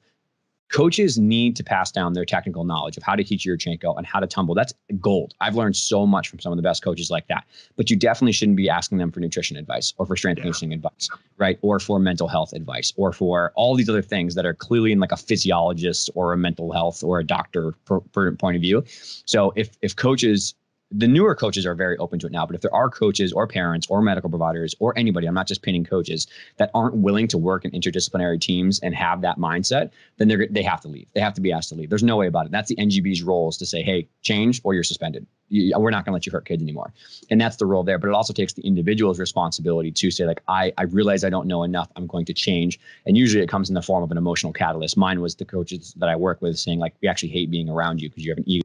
coaches need to pass down their technical knowledge of how to teach Yurchenko and how to tumble. That's gold. I've learned so much from some of the best coaches like that. But you definitely shouldn't be asking them for nutrition advice or for strength conditioning advice, right? Or for mental health advice, or for all these other things that are clearly in like a physiologist or a mental health or a doctor point of view. So if coaches, the newer coaches are very open to it now, but if there are coaches or parents or medical providers or anybody, I'm not just pinning coaches, that aren't willing to work in interdisciplinary teams and have that mindset, then they have to leave. They have to be asked to leave. There's no way about it. That's the NGB's role, is to say, hey, change or you're suspended. We're not going to let you hurt kids anymore. And that's the role there. But it also takes the individual's responsibility to say, like, I realize I don't know enough. I'm going to change. And usually it comes in the form of an emotional catalyst. Mine was the coaches that I work with saying, like, we actually hate being around you because you have an ego.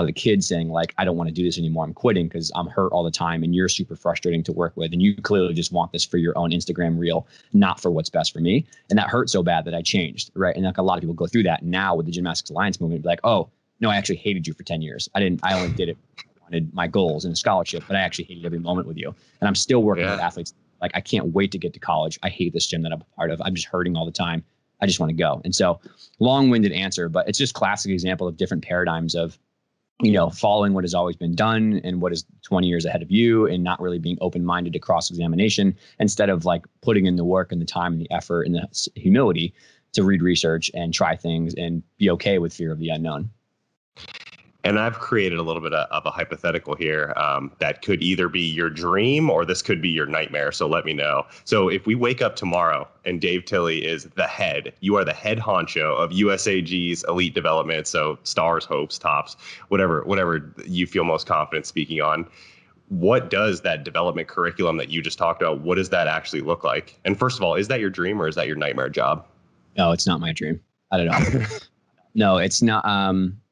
The kids saying, like, I don't want to do this anymore. I'm quitting because I'm hurt all the time and you're super frustrating to work with. And you clearly just want this for your own Instagram reel, not for what's best for me. And that hurt so bad that I changed. Right. And like a lot of people go through that now with the Gymnastics Alliance movement, be like, oh, no, I actually hated you for 10 years. I only did it. I wanted my goals and a scholarship, but I actually hated every moment with you. And I'm still working with athletes. Like, I can't wait to get to college. I hate this gym that I'm a part of. I'm just hurting all the time. I just want to go. And so long-winded answer, but it's just classic example of different paradigms of, following what has always been done and what is 20 years ahead of you, and not really being open-minded to cross-examination, instead of like putting in the work and the time and the effort and the humility to read research and try things and be okay with fear of the unknown. And I've created a little bit of a hypothetical here that could either be your dream or this could be your nightmare. So let me know. So if we wake up tomorrow and Dave Tilley is the head, you are the head honcho of USAG's elite development. So stars, hopes, tops, whatever you feel most confident speaking on. What does that development curriculum that you just talked about, what does that actually look like? And first of all, is that your dream or is that your nightmare job? No, it's not my dream. I don't know. No, it's not.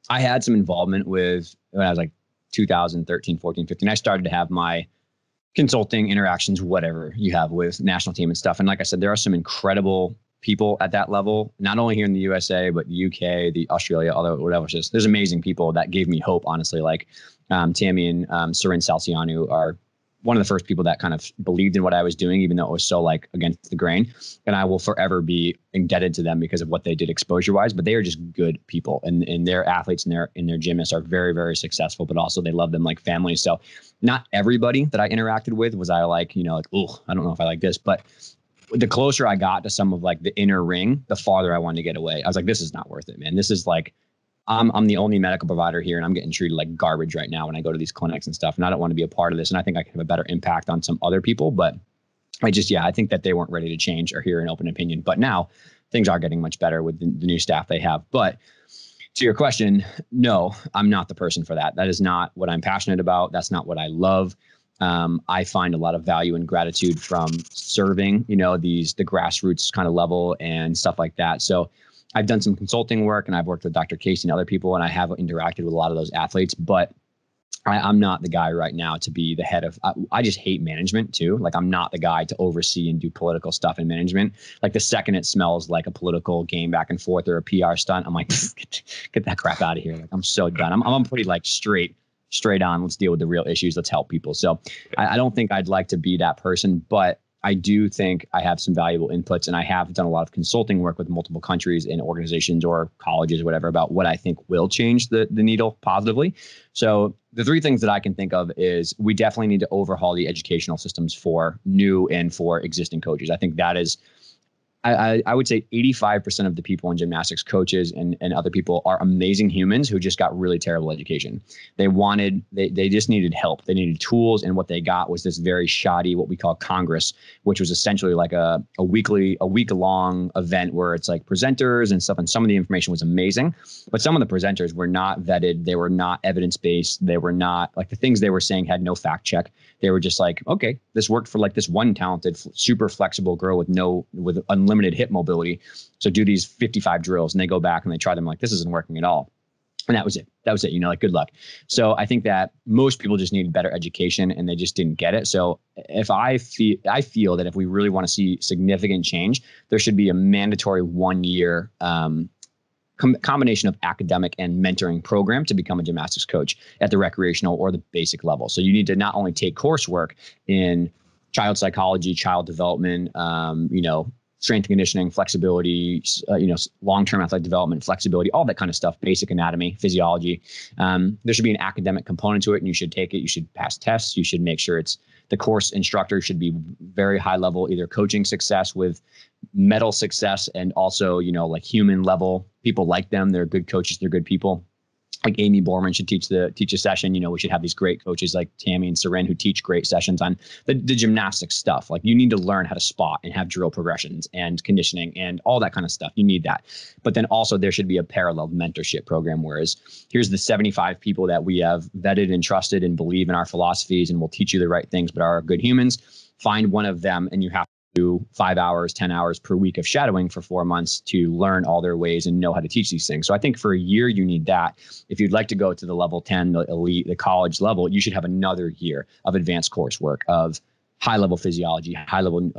I had some involvement with, when I was like 2013, 14, 15, I started to have my consulting interactions, whatever you have with national team and stuff. And like I said, there are some incredible people at that level, not only here in the USA, but the UK, the Australia, although whatever. There's amazing people that gave me hope, honestly, like Tammy and Sarin Salcianu are one of the first people that kind of believed in what I was doing, even though it was so like against the grain. And I will forever be indebted to them because of what they did exposure wise, but they are just good people, and their athletes and their gymnasts are very, very successful, but also they love them like family. So not everybody that I interacted with was I like, oh, I don't know if I like this, but the closer I got to some of like the inner ring, the farther I wanted to get away. I was like, this is not worth it, man. This is like, I'm the only medical provider here and I'm getting treated like garbage right now when I go to these clinics and stuff. And I don't want to be a part of this. And I think I can have a better impact on some other people. But I think that they weren't ready to change or hear an open opinion. But now things are getting much better with the new staff they have. But To your question, no, I'm not the person for that. That is not what I'm passionate about. That's not what I love. I find a lot of value and gratitude from serving, the grassroots kind of level and stuff like that. So I've done some consulting work, and I've worked with Dr. Casey and other people, and I have interacted with a lot of those athletes, but I'm not the guy right now to be the head of, I just hate management too. Like, I'm not the guy to oversee and do political stuff in management. Like, the second it smells like a political game back and forth or a PR stunt, I'm like, get that crap out of here. Like, I'm so done. I'm pretty like straight on. Let's deal with the real issues. Let's help people. So I don't think I'd like to be that person, but I do think I have some valuable inputs, and I have done a lot of consulting work with multiple countries and organizations or colleges or whatever about what I think will change the needle positively. So the three things that I can think of is we definitely need to overhaul the educational systems for new and for existing coaches. I think that is, I would say 85% of the people in gymnastics, coaches and other people, are amazing humans who just got really terrible education. They just needed help. They needed tools. And what they got was this very shoddy, what we call Congress, which was essentially like a week-long event where it's like presenters and stuff. And some of the information was amazing, but some of the presenters were not vetted. They were not evidence-based. They were not, like, the things they were saying had no fact check. They were just like, okay, this worked for like this one talented, super flexible girl with unlimited hip mobility. So do these 55 drills, and they go back and they try them, like, this isn't working at all. And that was it. Like, good luck. So I think that most people just need better education, and they just didn't get it. So if I feel that if we really want to see significant change, there should be a mandatory 1 year combination of academic and mentoring program to become a gymnastics coach at the recreational or the basic level. So you need to not only take coursework in child psychology, child development, strength and conditioning, flexibility, long-term athletic development, flexibility, all that kind of stuff, basic anatomy, physiology. There should be an academic component to it, and you should take it. You should pass tests. You should make sure the course instructor should be very high level, either coaching success with medal success, and also, like human level. People like them. They're good coaches. They're good people. Like Amy Borman should teach a session. We should have these great coaches like Tammy and Seren who teach great sessions on the gymnastics stuff. Like, you need to learn how to spot and have drill progressions and conditioning and all that kind of stuff. You need that. But then also there should be a parallel mentorship program, whereas here's the 75 people that we have vetted and trusted and believe in our philosophies and will teach you the right things, but are good humans. Find one of them, and you have to do 5 hours, 10 hours per week of shadowing for 4 months to learn all their ways and know how to teach these things. So I think for a year, you need that. If you'd like to go to the level 10, the elite, the college level, you should have another year of advanced coursework of high level physiology, high level,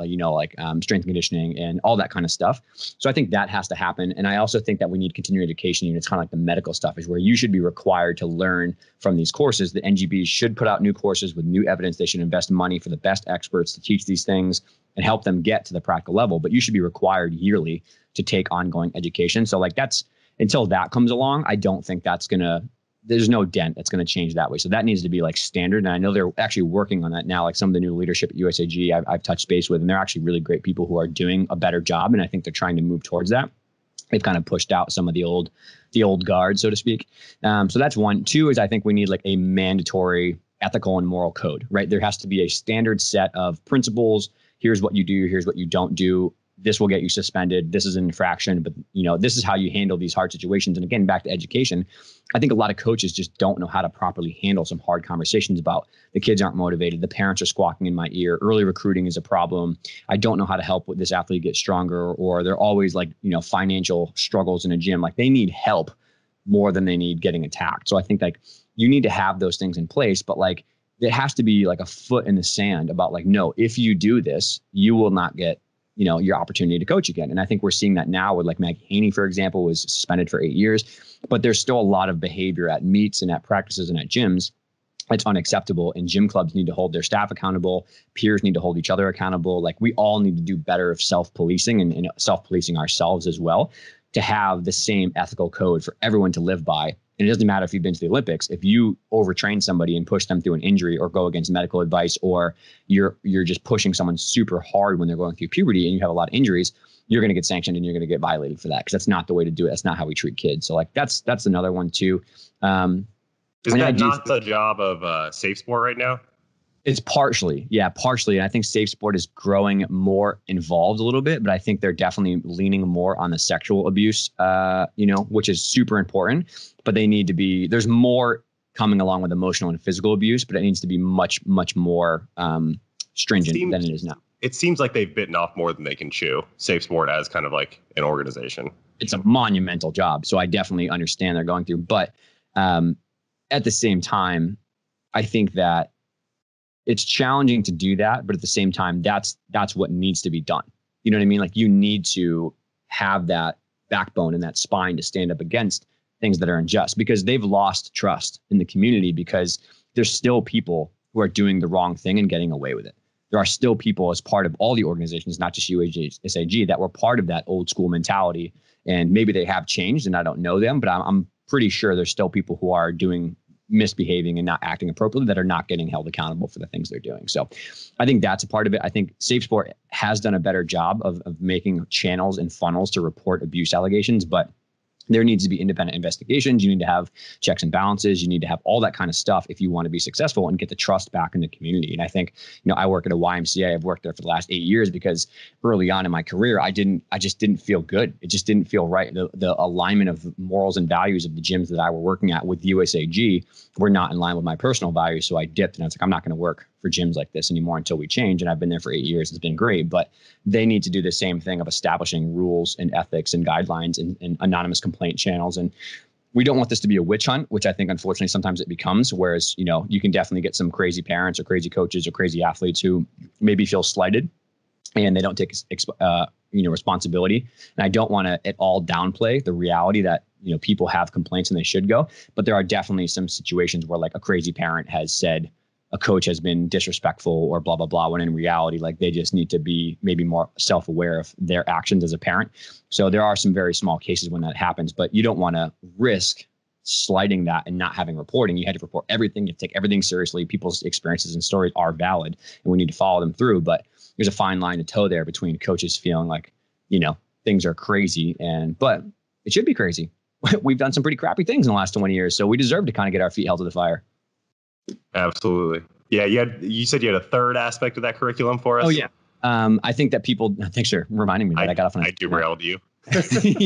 strength and conditioning and all that kind of stuff. So I think that has to happen. And I also think that we need continuing education units, kind of like the medical stuff, is where you should be required to learn from these courses. The NGBs should put out new courses with new evidence. They should invest money for the best experts to teach these things and help them get to the practical level. But you should be required yearly to take ongoing education. So like, that's, until that comes along, I don't think there's no dent that's going to change that way. So that needs to be like standard. And I know they're actually working on that now. Like some of the new leadership at USAG I've touched base with, and they're actually really great people who are doing a better job. And I think they're trying to move towards that. They've kind of pushed out some of the old guard, so to speak. So that's one. Two is I think we need like a mandatory ethical and moral code, right? There has to be a standard set of principles. Here's what you do. Here's what you don't do. This will get you suspended. This is an infraction, but this is how you handle these hard situations. And again, back to education, I think a lot of coaches just don't know how to properly handle some hard conversations about the kids aren't motivated. The parents are squawking in my ear. Early recruiting is a problem. I don't know how to help with this athlete get stronger, or they're always like, financial struggles in a gym. Like they need help more than they need getting attacked. So I think like you need to have those things in place, but like it has to be like a foot in the sand about like, no, if you do this, you will not get your opportunity to coach again. And I think we're seeing that now with like Maggie Haney, for example, was suspended for 8 years, but there's still a lot of behavior at meets and at practices and at gyms that's unacceptable. And gym clubs need to hold their staff accountable. Peers need to hold each other accountable. Like we all need to do better of self-policing and self-policing ourselves as well, to have the same ethical code for everyone to live by. And it doesn't matter if you've been to the Olympics, if you overtrain somebody and push them through an injury or go against medical advice, or you're just pushing someone super hard when they're going through puberty and you have a lot of injuries, you're going to get sanctioned and you're going to get violated for that, because that's not the way to do it. That's not how we treat kids. So like that's another one too. Is that not the job of Safe Sport right now? It's partially. And I think Safe Sport is growing more involved a little bit, but I think they're definitely leaning more on the sexual abuse, which is super important, but there's more coming along with emotional and physical abuse, but it needs to be much, much more stringent than it is now. It seems like they've bitten off more than they can chew, Safe Sport as kind of like an organization. It's a monumental job. So I definitely understand they're going through, but at the same time, I think that it's challenging to do that, but at the same time, that's what needs to be done. You know what I mean? Like, you need to have that backbone and that spine to stand up against things that are unjust, because they've lost trust in the community, because there's still people who are doing the wrong thing and getting away with it. There are still people as part of all the organizations, not just USAG, that were part of that old school mentality. And maybe they have changed and I don't know them, but I'm pretty sure there's still people who are misbehaving and not acting appropriately, that are not getting held accountable for the things they're doing. So I think that's a part of it. I think Safe Sport has done a better job of making channels and funnels to report abuse allegations, but there needs to be independent investigations. You need to have checks and balances. You need to have all that kind of stuff if you want to be successful and get the trust back in the community. And I think, I work at a YMCA. I've worked there for the last 8 years because early on in my career, I just didn't feel good. It just didn't feel right. The alignment of morals and values of the gyms that I were working at with USAG were not in line with my personal values. So I dipped, and I was like, I'm not going to work for gyms like this anymore until we change. And I've been there for 8 years. It's been great, but they need to do the same thing of establishing rules and ethics and guidelines and anonymous complaint channels. And we don't want this to be a witch hunt, which I think unfortunately sometimes it becomes, whereas, you can definitely get some crazy parents or crazy coaches or crazy athletes who maybe feel slighted and they don't take responsibility. And I don't want to at all downplay the reality that, people have complaints and they should go, but there are definitely some situations where, like, a crazy parent has said a coach has been disrespectful or blah, blah, blah, when in reality, like, they just need to be maybe more self-aware of their actions as a parent. So there are some very small cases when that happens, but you don't want to risk slighting that and not having reporting. You had to report everything. You take everything seriously. People's experiences and stories are valid, and we need to follow them through. But there's a fine line to toe there between coaches feeling like, things are crazy, but it should be crazy. We've done some pretty crappy things in the last 20 years. So we deserve to kind of get our feet held to the fire. Absolutely. Yeah. You said you had a third aspect of that curriculum for us. Oh yeah. I think that thanks for reminding me that I got off on I derailed you.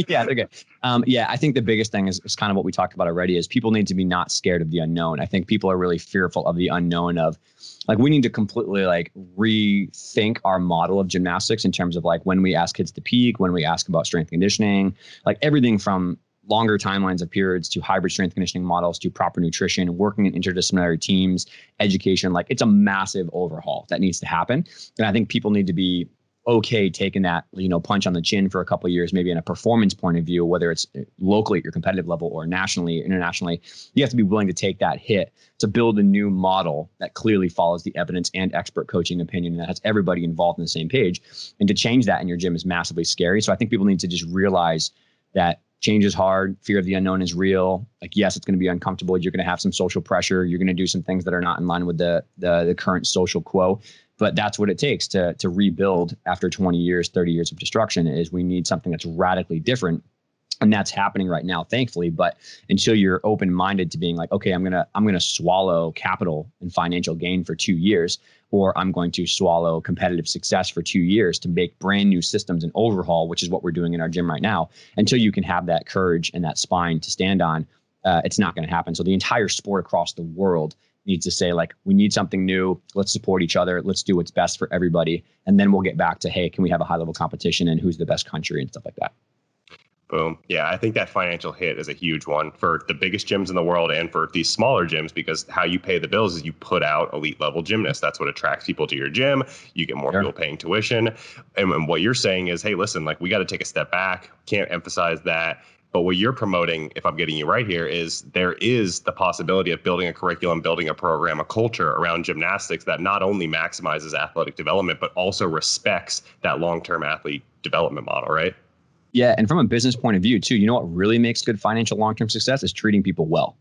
Yeah, they're good. I think the biggest thing is kind of what we talked about already, is people need to be not scared of the unknown. I think people are really fearful of the unknown, of, like, we need to completely, like, rethink our model of gymnastics in terms of, like, when we ask kids to peak, when we ask about strength conditioning, like everything from longer timelines of periods to hybrid strength conditioning models to proper nutrition, working in interdisciplinary teams, education. Like, it's a massive overhaul that needs to happen. And I think people need to be okay taking that, punch on the chin for a couple of years, maybe in a performance point of view, whether it's locally at your competitive level or nationally, internationally. You have to be willing to take that hit to build a new model that clearly follows the evidence and expert coaching opinion, and that has everybody involved on the same page. And to change that in your gym is massively scary. So I think people need to just realize that change is hard. Fear of the unknown is real. Like, yes, it's going to be uncomfortable. You're going to have some social pressure. You're going to do some things that are not in line with the current social quo. But that's what it takes to rebuild after 20 years, 30 years of destruction. Is we need something that's radically different. And that's happening right now, thankfully. But until you're open-minded to being like, okay, I'm gonna swallow capital and financial gain for 2 years, or I'm going to swallow competitive success for 2 years to make brand new systems and overhaul, which is what we're doing in our gym right now. Until you can have that courage and that spine to stand on, it's not going to happen. So the entire sport across the world needs to say, like, we need something new. Let's support each other. Let's do what's best for everybody. And then we'll get back to, hey, can we have a high-level competition and who's the best country and stuff like that. Boom. Yeah, I think that financial hit is a huge one for the biggest gyms in the world and for these smaller gyms, because how you pay the bills is you put out elite level gymnasts. That's what attracts people to your gym. You get more people paying tuition. And what you're saying is, hey, listen, like, we got to take a step back. Can't emphasize that. But what you're promoting, if I'm getting you right here, is there is the possibility of building a curriculum, building a program, a culture around gymnastics that not only maximizes athletic development, but also respects that long-term athlete development model, right? Yeah. And from a business point of view too, you know what really makes good financial long-term success is treating people well,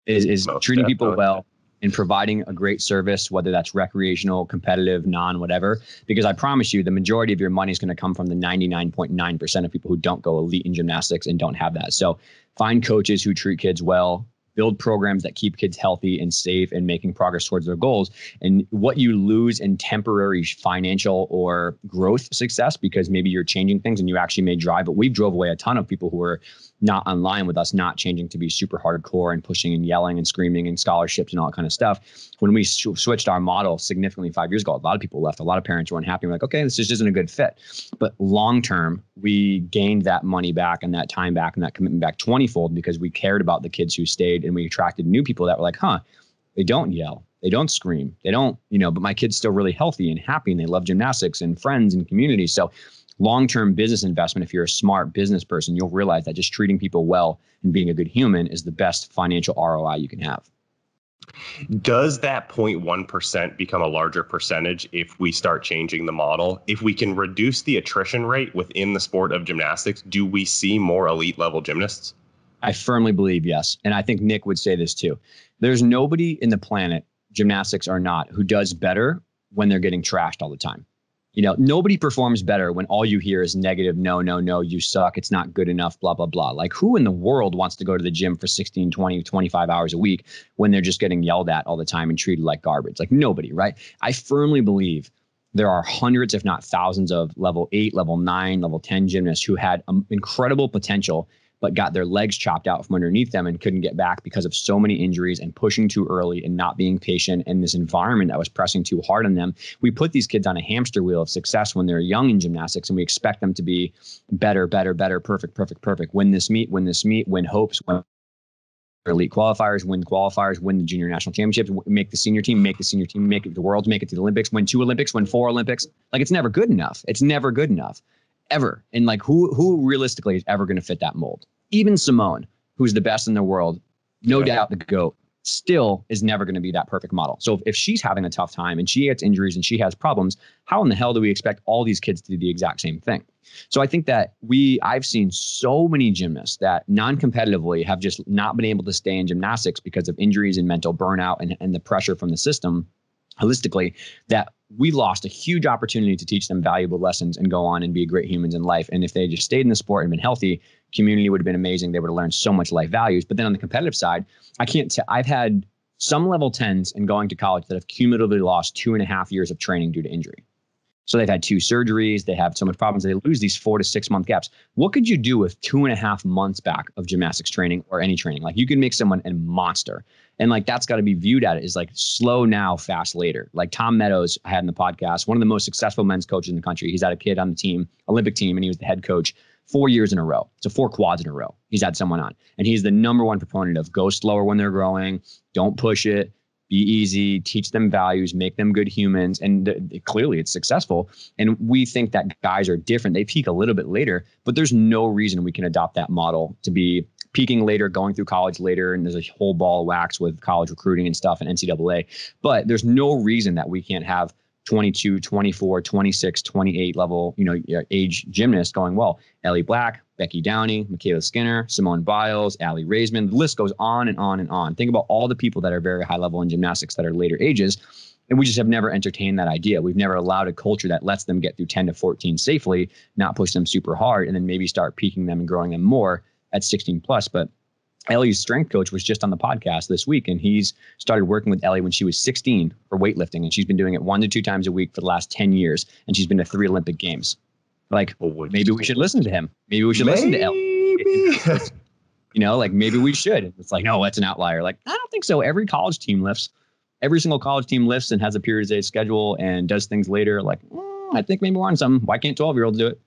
is treating people well and providing a great service, whether that's recreational, competitive, whatever. Because I promise you, the majority of your money is going to come from the 99.9% of people who don't go elite in gymnastics and don't have that. So find coaches who treat kids well, build programs that keep kids healthy and safe and making progress towards their goals. And what you lose in temporary financial or growth success, because maybe you're changing things and you actually may drive, but we drove away a ton of people who were not online with us, not changing to be super hardcore and pushing and yelling and screaming and scholarships and all that kind of stuff. When we switched our model significantly 5 years ago, a lot of people left. A lot of parents were unhappy. We're like, okay, this just isn't a good fit. But long term, we gained that money back and that time back and that commitment back 20-fold because we cared about the kids who stayed, and we attracted new people that were like, they don't yell, they don't scream, they don't, but my kid's still really healthy and happy and they love gymnastics and friends and community. So long-term business investment, if you're a smart business person, you'll realize that just treating people well and being a good human is the best financial ROI you can have. Does that 0.1% become a larger percentage if we start changing the model? If we can reduce the attrition rate within the sport of gymnastics, do we see more elite level gymnasts? I firmly believe yes. And I think Nick would say this too. There's nobody in the planet, gymnastics or not, who does better when they're getting trashed all the time. Nobody performs better when all you hear is negative, no, you suck, it's not good enough, blah, blah, blah. Like, who in the world wants to go to the gym for 16, 20, 25 hours a week when they're just getting yelled at all the time and treated like garbage? Like, nobody, right? I firmly believe there are hundreds, if not thousands, of level 8, level 9, level 10 gymnasts who had incredible potential, but got their legs chopped out from underneath them and couldn't get back because of so many injuries and pushing too early and not being patient in this environment that was pressing too hard on them. We put these kids on a hamster wheel of success when they're young in gymnastics, and we expect them to be better, perfect. Win this meet, win hopes, win elite qualifiers, win the junior national championships, make the senior team, make it the world, make it to the Olympics, win 2 Olympics, win 4 Olympics. Like, it's never good enough. It's never good enough. Ever. And like, who realistically is ever going to fit that mold? Even Simone, who's the best in the world, no doubt the GOAT, still is never going to be that perfect model. So if she's having a tough time and she gets injuries and she has problems, how in the hell do we expect all these kids to do the exact same thing? So I think that I've seen so many gymnasts that non-competitively have just not been able to stay in gymnastics because of injuries and mental burnout and the pressure from the system holistically, that we lost a huge opportunity to teach them valuable lessons and go on and be great humans in life. And if they just stayed in the sport and been healthy, community would have been amazing. They would have learned so much life values. But then on the competitive side, I've had some level 10s and going to college that have cumulatively lost 2.5 years of training due to injury. So they've had 2 surgeries. They have so much problems. They lose these 4 to 6 month gaps. What could you do with 2.5 months back of gymnastics training or any training? Like, you can make someone a monster. And like, that's got to be viewed at it as like slow now, fast later. Like Tom Meadows I had in the podcast, one of the most successful men's coaches in the country. He's had a kid on the team, Olympic team, and he was the head coach 4 years in a row. So 4 quads in a row. He's had someone on. And he's the #1 proponent of go slower when they're growing. Don't push it. Be easy, teach them values, make them good humans. And clearly it's successful. And we think that guys are different. They peak a little bit later, but there's no reason we can adopt that model to be peaking later, going through college later. And there's a whole ball of wax with college recruiting and stuff and NCAA. But there's no reason that we can't have 22, 24, 26, 28 level, age gymnasts going, well, Ellie Black, Becky Downey, Michaela Skinner, Simone Biles, Allie Raisman. The list goes on and on and on. Think about all the people that are very high level in gymnastics that are later ages. And we just have never entertained that idea. We've never allowed a culture that lets them get through 10 to 14 safely, not push them super hard, and then maybe start peaking them and growing them more at 16 plus. But Ellie's strength coach was just on the podcast this week, and he's started working with Ellie when she was 16 for weightlifting, and she's been doing it 1 to 2 times a week for the last 10 years, and she's been to 3 Olympic Games. Like, maybe we should listen to him. Maybe we should listen to Ellie. Like, maybe we should. It's like, no, that's an outlier. Like, I don't think so. Every college team lifts. Every single college team lifts and has a periodized schedule and does things later. Like, I think maybe we're on something. Why can't 12-year-olds do it?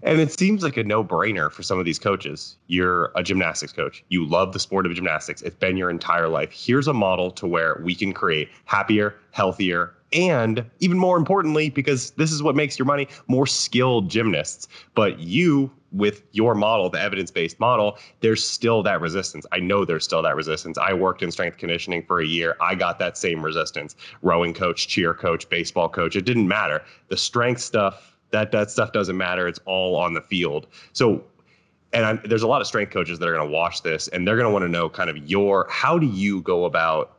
And it seems like a no-brainer for some of these coaches. You're a gymnastics coach. You love the sport of gymnastics. It's been your entire life. Here's a model to where we can create happier, healthier, and even more importantly, because this is what makes your money, more skilled gymnasts. But you, with your model, the evidence-based model, there's still that resistance. I know there's still that resistance. I worked in strength conditioning for a year. I got that same resistance. Rowing coach, cheer coach, baseball coach. It didn't matter. The strength stuff, that stuff doesn't matter. It's all on the field. So, there's a lot of strength coaches that are going to watch this, and they're going to want to know kind of how do you go about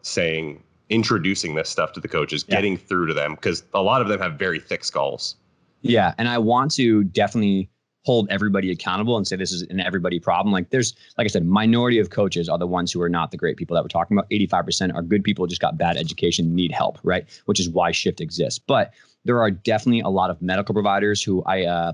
introducing this stuff to the coaches, getting through to them, because a lot of them have very thick skulls. Yeah. And I want to definitely hold everybody accountable and say this is an everybody problem. Like I said, minority of coaches are the ones who are not the great people that we're talking about. 85% are good people who just got bad education, need help, right? Which is why Shift exists. But there are definitely a lot of medical providers who I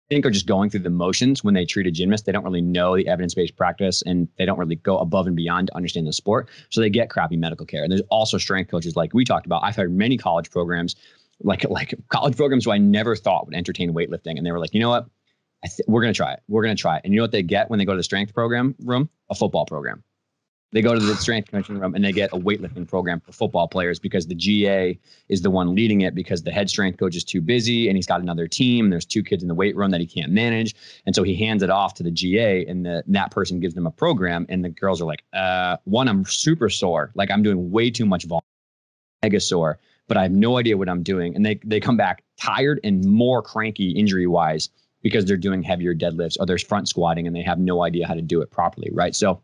think are just going through the motions when they treat a gymnast. They don't really know the evidence-based practice, and they don't really go above and beyond to understand the sport. So they get crappy medical care. And there's also strength coaches like we talked about. I've had many college programs, like college programs who I never thought would entertain weightlifting. And they were like, you know what? We're going to try it. We're going to try it. And you know what they get when they go to the strength program room? A football program. They go to the strength conditioning room and they get a weightlifting program for football players because the GA is the one leading it because the head strength coach is too busy and he's got another team. There's 2 kids in the weight room that he can't manage. And so he hands it off to the GA and that person gives them a program. And the girls are like, one, I'm super sore. Like I'm doing way too much volume, mega sore, but I have no idea what I'm doing. And they come back tired and more cranky injury wise because they're doing heavier deadlifts or they're front squatting and they have no idea how to do it properly. Right. So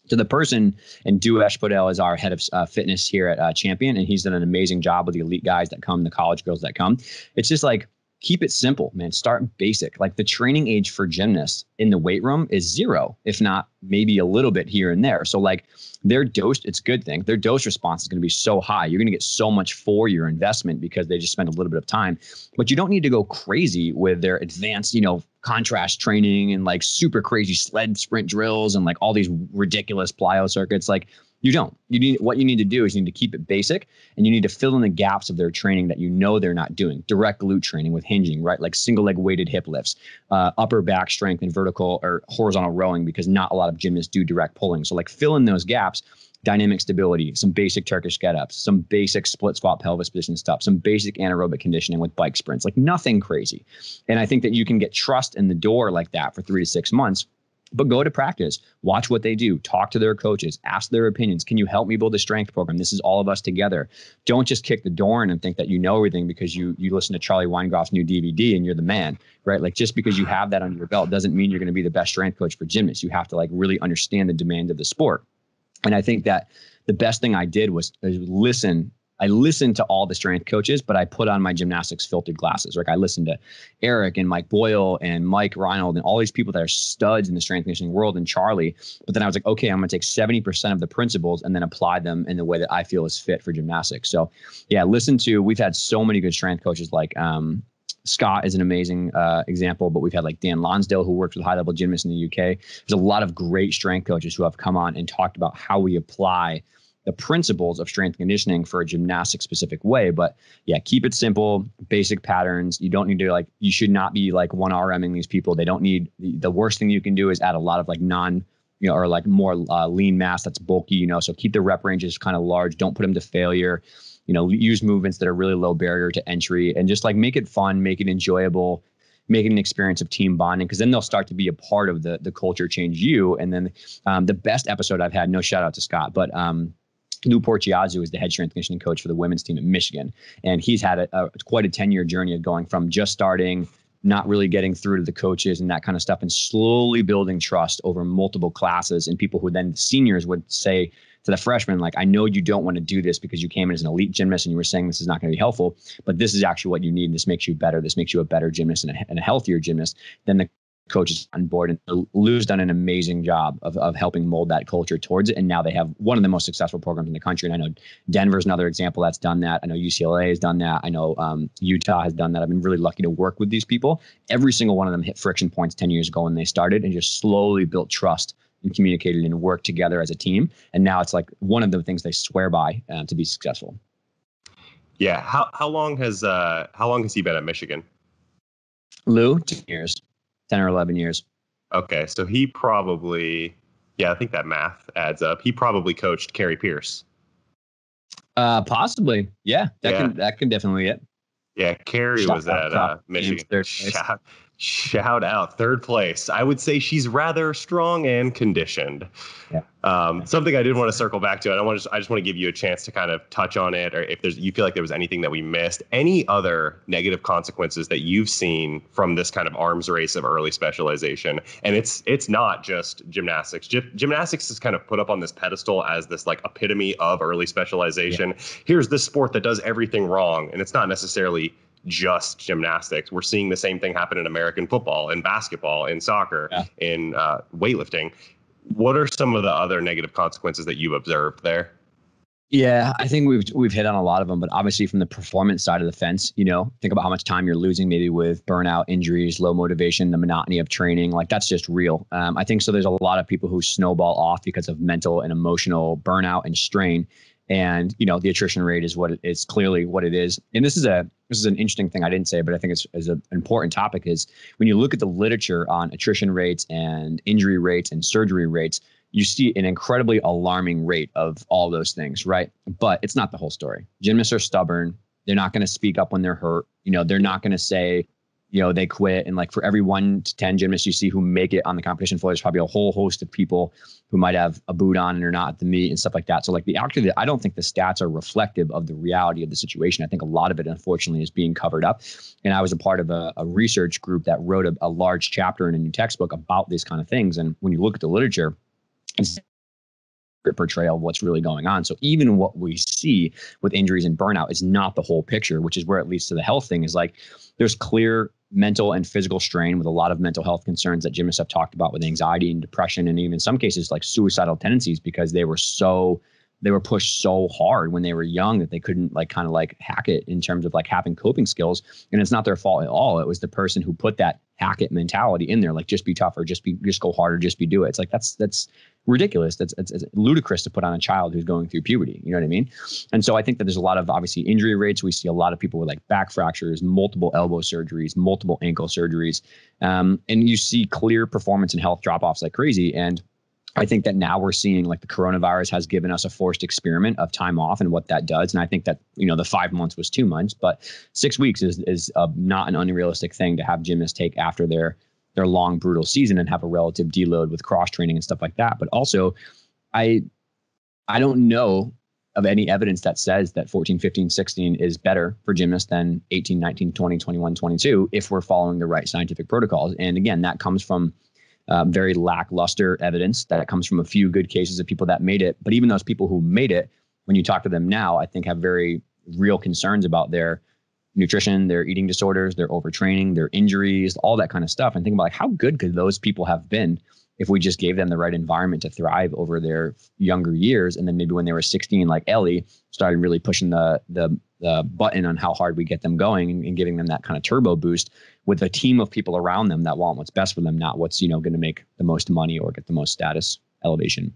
to the person, and Duesh Podell is our head of fitness here at Champion, and he's done an amazing job with the elite guys that come, the college girls that come. It's just like, keep it simple, man. Start basic. Like the training age for gymnasts in the weight room is 0, if not maybe a little bit here and there. So like their dose, it's a good thing. Their dose response is going to be so high. You're going to get so much for your investment because they just spend a little bit of time. But you don't need to go crazy with their advanced, contrast training and like super crazy sled sprint drills and like all these ridiculous plyo circuits. Like you don't. What you need to do is you need to keep it basic, and you need to fill in the gaps of their training that they're not doing. Direct glute training with hinging, right? Like single leg weighted hip lifts, upper back strength and vertical or horizontal rowing, because not a lot of gymnasts do direct pulling. So like fill in those gaps. Dynamic stability, some basic Turkish get-ups, some basic split squat pelvis position stuff, some basic anaerobic conditioning with bike sprints, like nothing crazy. And I think that you can get trust in the door like that for 3 to 6 months. But go to practice, watch what they do, talk to their coaches, ask their opinions. Can you help me build a strength program? This is all of us together. Don't just kick the door in and think that you know everything because you listen to Charlie Weingroff's new DVD and you're the man, right? Like just because you have that under your belt doesn't mean you're going to be the best strength coach for gymnasts. You have to like really understand the demand of the sport. And I think that the best thing I did was listen. I listened to all the strength coaches, but I put on my gymnastics filtered glasses. Like I listened to Eric and Mike Boyle and Mike Reinhold and all these people that are studs in the strength conditioning world and Charlie. But then I was like, okay, I'm going to take 70% of the principles and then apply them in the way that I feel is fit for gymnastics. So yeah, we've had so many good strength coaches like, Scott is an amazing example, but we've had like Dan Lonsdale, who works with high level gymnasts in the UK. There's a lot of great strength coaches who have come on and talked about how we apply the principles of strength conditioning for a gymnastic specific way. But yeah, keep it simple, basic patterns. You don't need to you should not be like 1RMing these people. They don't need, the worst thing you can do is add a lot of like or like more lean mass that's bulky, so keep the rep ranges kind of large. Don't put them to failure. Use movements that are really low barrier to entry and just like make it fun, make it enjoyable, make it an experience of team bonding, because then they'll start to be a part of the culture change you. And then the best episode I've had, no shout out to Scott, but Lou Porciazzu is the head strength conditioning coach for the women's team at Michigan. And he's had quite a 10-year journey of going from just starting, not really getting through to the coaches and that kind of stuff, and slowly building trust over multiple classes. And people who then seniors would say to the freshmen, like, I know you don't want to do this because you came in as an elite gymnast and you were saying this is not going to be helpful, but this is actually what you need. This makes you better. This makes you a better gymnast and a healthier gymnast. Then the coaches on board, and Lou's done an amazing job of helping mold that culture towards it. And now they have one of the most successful programs in the country. And I know Denver's another example that's done that. I know UCLA has done that. I know Utah has done that. I've been really lucky to work with these people. Every single one of them hit friction points 10 years ago when they started and just slowly built trust and communicated and worked together as a team. And now it's like one of the things they swear by to be successful. Yeah. How long has he been at Michigan? Lou, 10 years. 10 or 11 years. Okay. So he probably, I think that math adds up. He probably coached Carrie Pierce. Possibly. Yeah. That can definitely be it. Yeah. Carrie was at Michigan. Shout out, third place. I would say she's rather strong and conditioned. Yeah. Something I did want to circle back to, and I just want to give you a chance to kind of touch on it, or if you feel like there was anything that we missed, any other negative consequences that you've seen from this kind of arms race of early specialization. And it's not just gymnastics. Gymnastics is kind of put up on this pedestal as this like epitome of early specialization. Yeah. Here's this sport that does everything wrong, and it's not necessarily just gymnastics. We're seeing the same thing happen in American football, in basketball, in soccer, in weightlifting. What are some of the other negative consequences that you've observed there? Yeah, I think we've hit on a lot of them, but obviously from the performance side of the fence, think about how much time you're losing maybe with burnout, injuries, low motivation, the monotony of training. Like that's just real. I think so. There's a lot of people who snowball off because of mental and emotional burnout and strain. And, the attrition rate is clearly what it is. And this is an interesting thing I didn't say, but I think it's an important topic is when you look at the literature on attrition rates and injury rates and surgery rates, you see an incredibly alarming rate of all those things, right? But it's not the whole story. Gymnasts are stubborn. They're not going to speak up when they're hurt. They're not going to say, they quit. And like for every 1 to 10 gymnasts you see who make it on the competition floor, there's probably a whole host of people who might have a boot on and are not at the meet and stuff like that. So like I don't think the stats are reflective of the reality of the situation. I think a lot of it, unfortunately, is being covered up. And I was a part of a research group that wrote a large chapter in a new textbook about these kind of things. And when you look at the literature, it's a portrayal of what's really going on. So even what we see with injuries and burnout is not the whole picture, which is where it leads to the health thing is like there's clear mental and physical strain with a lot of mental health concerns that gymnasts have talked about with anxiety and depression, and even in some cases like suicidal tendencies because they were pushed so hard when they were young that they couldn't hack it in terms of like having coping skills. And it's not their fault at all. It was the person who put that hack it mentality in there, like just be tougher, just go harder, just do it. It's like, that's ridiculous. It's ludicrous to put on a child who's going through puberty. You know what I mean? And so I think that there's a lot of obviously injury rates. We see a lot of people with like back fractures, multiple elbow surgeries, multiple ankle surgeries. And you see clear performance and health drop-offs like crazy. And I think that now we're seeing like the coronavirus has given us a forced experiment of time off and what that does. And I think that, the 5 months was 2 months, but 6 weeks is not an unrealistic thing to have gymnasts take after their long, brutal season and have a relative deload with cross training and stuff like that. But also I don't know of any evidence that says that 14, 15, 16 is better for gymnasts than 18, 19, 20, 21, 22, if we're following the right scientific protocols. And again, that comes from very lackluster evidence that comes from a few good cases of people that made it. But even those people who made it, when you talk to them now, I think have very real concerns about their nutrition, their eating disorders, their overtraining, their injuries, all that kind of stuff. And think about like how good could those people have been if we just gave them the right environment to thrive over their younger years. And then maybe when they were 16, like Ellie, started really pushing the button on how hard we get them going and giving them that kind of turbo boost with a team of people around them that want what's best for them, not what's, going to make the most money or get the most status elevation.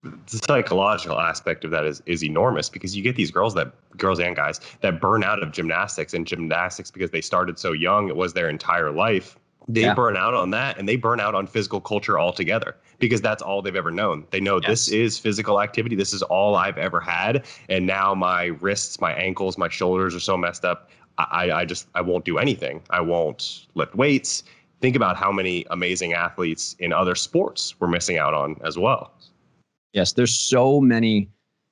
The psychological aspect of that is enormous because you get these girls and guys that burn out of gymnastics because they started so young. It was their entire life. They burn out on that, and they burn out on physical culture altogether because that's all they've ever known. They know this is physical activity. This is all I've ever had. And now my wrists, my ankles, my shoulders are so messed up. I won't do anything. I won't lift weights. Think about how many amazing athletes in other sports we're missing out on as well. Yes, there's so many.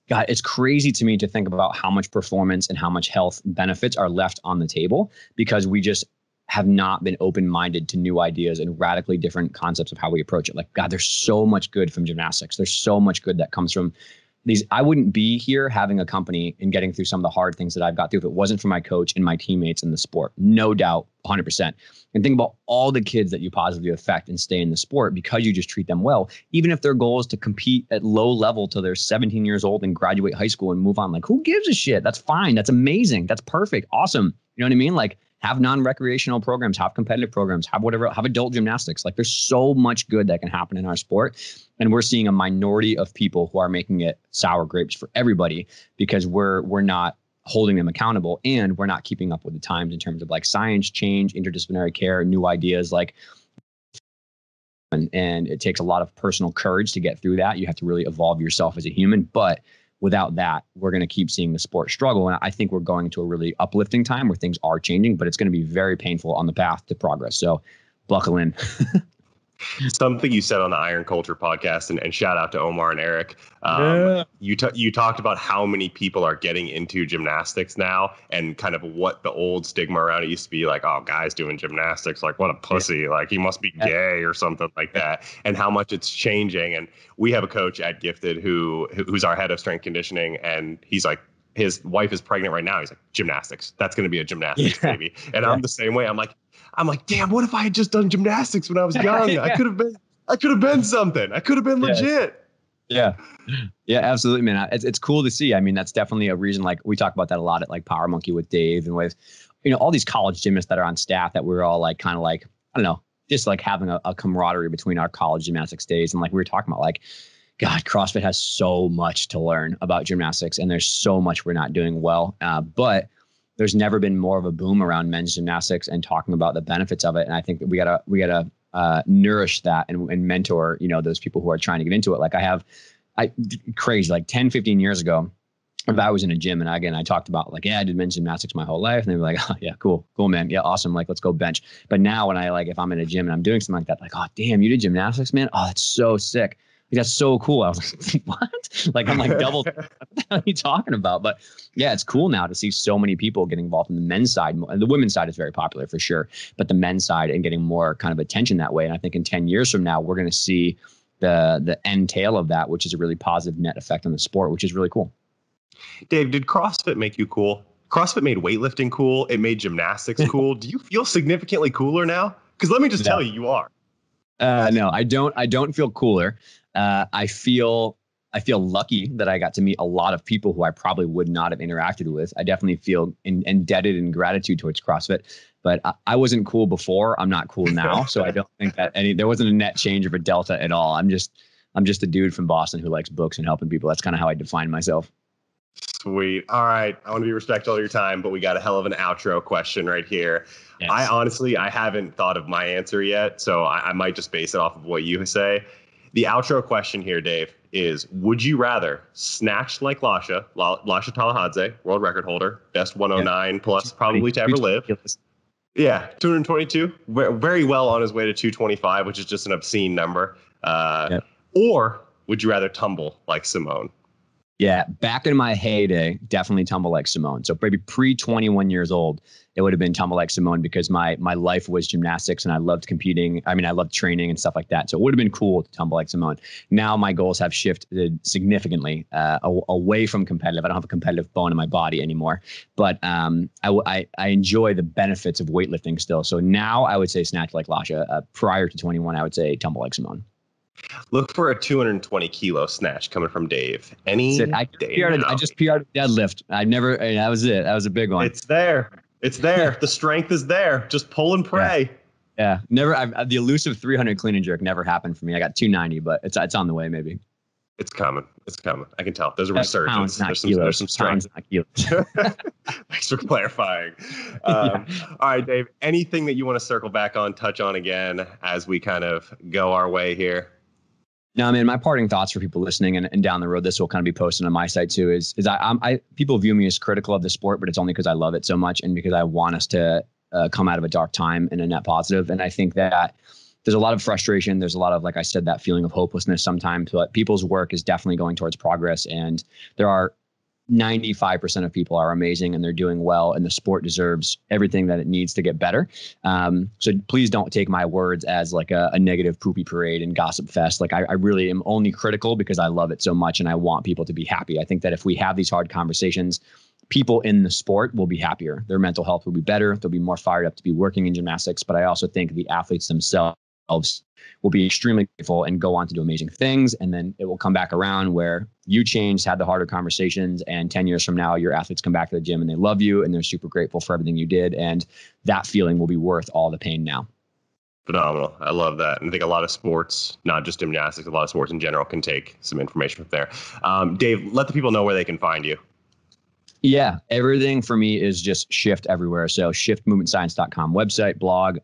God, it's crazy to me to think about how much performance and how much health benefits are left on the table because we just have not been open-minded to new ideas and radically different concepts of how we approach it. Like, God, there's so much good from gymnastics. There's so much good that comes from these. I wouldn't be here having a company and getting through some of the hard things that I've got through if it wasn't for my coach and my teammates in the sport. No doubt, 100%. And think about all the kids that you positively affect and stay in the sport because you just treat them well. Even if their goal is to compete at low level till they're 17 years old and graduate high school and move on. Like, who gives a shit? That's fine. That's amazing. That's perfect. Awesome. You know what I mean? Like, have non-recreational programs, have competitive programs, have whatever, have adult gymnastics. Like there's so much good that can happen in our sport. And we're seeing a minority of people who are making it sour grapes for everybody because we're not holding them accountable and we're not keeping up with the times in terms of like science change, interdisciplinary care, new ideas like, and it takes a lot of personal courage to get through that. You have to really evolve yourself as a human, but without that, we're going to keep seeing the sport struggle. And I think we're going to a really uplifting time where things are changing, but it's going to be very painful on the path to progress. So buckle in. Something you said on the Iron Culture podcast, and shout out to Omar and Eric. You talked about how many people are getting into gymnastics now and kind of what the old stigma around it used to be like, oh, guys doing gymnastics, like what a pussy, like he must be gay or something like that, and how much it's changing. And we have a coach at Gifted who's our head of strength conditioning, and he's like, his wife is pregnant right now. He's like, gymnastics. That's going to be a gymnastics baby. And I'm the same way. I'm like, damn, what if I had just done gymnastics when I was young? I could have been something. I could have been legit. Yeah. Yeah, absolutely, man. It's cool to see. I mean, that's definitely a reason, like we talk about that a lot at like Power Monkey with Dave and with, all these college gymnasts that are on staff that we're all like, kind of like, I don't know, just like having a camaraderie between our college gymnastics days. And like we were talking about, like, God, CrossFit has so much to learn about gymnastics, and there's so much we're not doing well. But there's never been more of a boom around men's gymnastics and talking about the benefits of it. And I think that we gotta nourish that and mentor, those people who are trying to get into it. Like crazy, like 10, 15 years ago, if I was in a gym and again, I talked about like, I did men's gymnastics my whole life. And they were like, oh yeah, cool, man. Yeah, awesome. Like, let's go bench. But now when if I'm in a gym and I'm doing something like that, like, oh damn, you did gymnastics, man. Oh, that's so sick. Like, that's so cool. I was like, what? Like, I'm like double, what the hell are you talking about? But yeah, it's cool now to see so many people getting involved in the men's side. And the women's side is very popular for sure, but the men's side and getting more kind of attention that way. And I think in 10 years from now, we're going to see the end tail of that, which is a really positive net effect on the sport, which is really cool. Dave, did CrossFit make you cool? CrossFit made weightlifting cool. It made gymnastics cool. Do you feel significantly cooler now? Because let me just tell you are. No, I don't feel cooler. I feel lucky that I got to meet a lot of people who I probably would not have interacted with. I definitely feel indebted in gratitude towards CrossFit, but I wasn't cool before. I'm not cool now. So I don't think that there wasn't a net change of a delta at all. I'm just a dude from Boston who likes books and helping people. That's kind of how I define myself. Sweet. All right. I want to be respectful of your time, but we got a hell of an outro question right here. Yes. I haven't thought of my answer yet, so I might just base it off of what you say. The outro question here, Dave, is would you rather snatch like Lasha Talahadze, world record holder, best 109 plus probably to ever live. Yeah, 222, very well on his way to 225, which is just an obscene number. Or would you rather tumble like Simone? Yeah, back in my heyday, definitely tumble like Simone. So maybe pre-21 years old, it would have been tumble like Simone because my life was gymnastics and I loved competing. I mean, I loved training and stuff like that. So it would have been cool to tumble like Simone. Now my goals have shifted significantly away from competitive. I don't have a competitive bone in my body anymore, but I enjoy the benefits of weightlifting still. So now I would say snatch like Lasha. Prior to 21, I would say tumble like Simone. Look for a 220 kilo snatch coming from Dave. I just PR'd a deadlift. That was it. That was a big one. It's there. The strength is there. Just pull and pray. Yeah. Never. The elusive 300 clean and jerk never happened for me. I got 290, but it's on the way maybe. It's coming. I can tell. There's a resurgence. There's some strength. Thanks for clarifying. All right, Dave, anything that you want to circle back on, touch on again as we kind of go our way here? No, I mean, my parting thoughts for people listening and down the road, this will kind of be posted on my site too, is people view me as critical of the sport, but it's only because I love it so much and because I want us to come out of a dark time in a net positive. And I think that there's a lot of frustration. There's a lot of, like I said, that feeling of hopelessness sometimes, but people's work is definitely going towards progress. And there are 95% of people are amazing and they're doing well, and the sport deserves everything that it needs to get better. So please don't take my words as like a negative poopy parade and gossip fest. Like I really am only critical because I love it so much and I want people to be happy. I think that if we have these hard conversations, people in the sport will be happier. Their mental health will be better. They'll be more fired up to be working in gymnastics. But I also think the athletes themselves will be extremely grateful and go on to do amazing things. And then it will come back around where you changed, had the harder conversations, and 10 years from now, your athletes come back to the gym and they love you and they're super grateful for everything you did. And that feeling will be worth all the pain now. Phenomenal. I love that. And I think a lot of sports, not just gymnastics, a lot of sports in general can take some information from there. Dave, let the people know where they can find you. Yeah, everything for me is just Shift everywhere. So shiftmovementscience.com website, blog,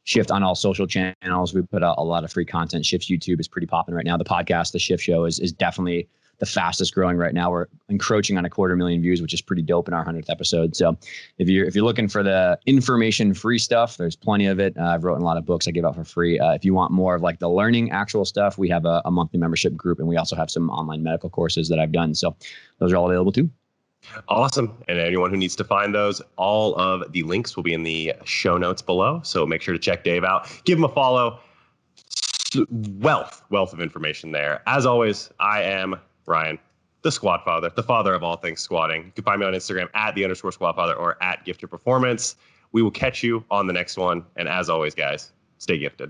Shift on all social channels. We put out a lot of free content. Shift's YouTube is pretty popping right now. The podcast, The Shift Show, is definitely the fastest growing right now. We're encroaching on 250,000 views, which is pretty dope in our 100th episode. So if you're looking for the information free stuff, there's plenty of it. I've written a lot of books I give out for free. If you want more of like the learning actual stuff, we have a monthly membership group, and we also have some online medical courses that I've done. So those are all available too. Awesome. And anyone who needs to find those, all of the links will be in the show notes below. So make sure to check Dave out. Give him a follow. Wealth of information there. As always, I am Ryan. the Squad Father, the father of all things squatting. You can find me on Instagram at @the_squadfather or @giftedperformance. We will catch you on the next one. And as always, guys, stay gifted.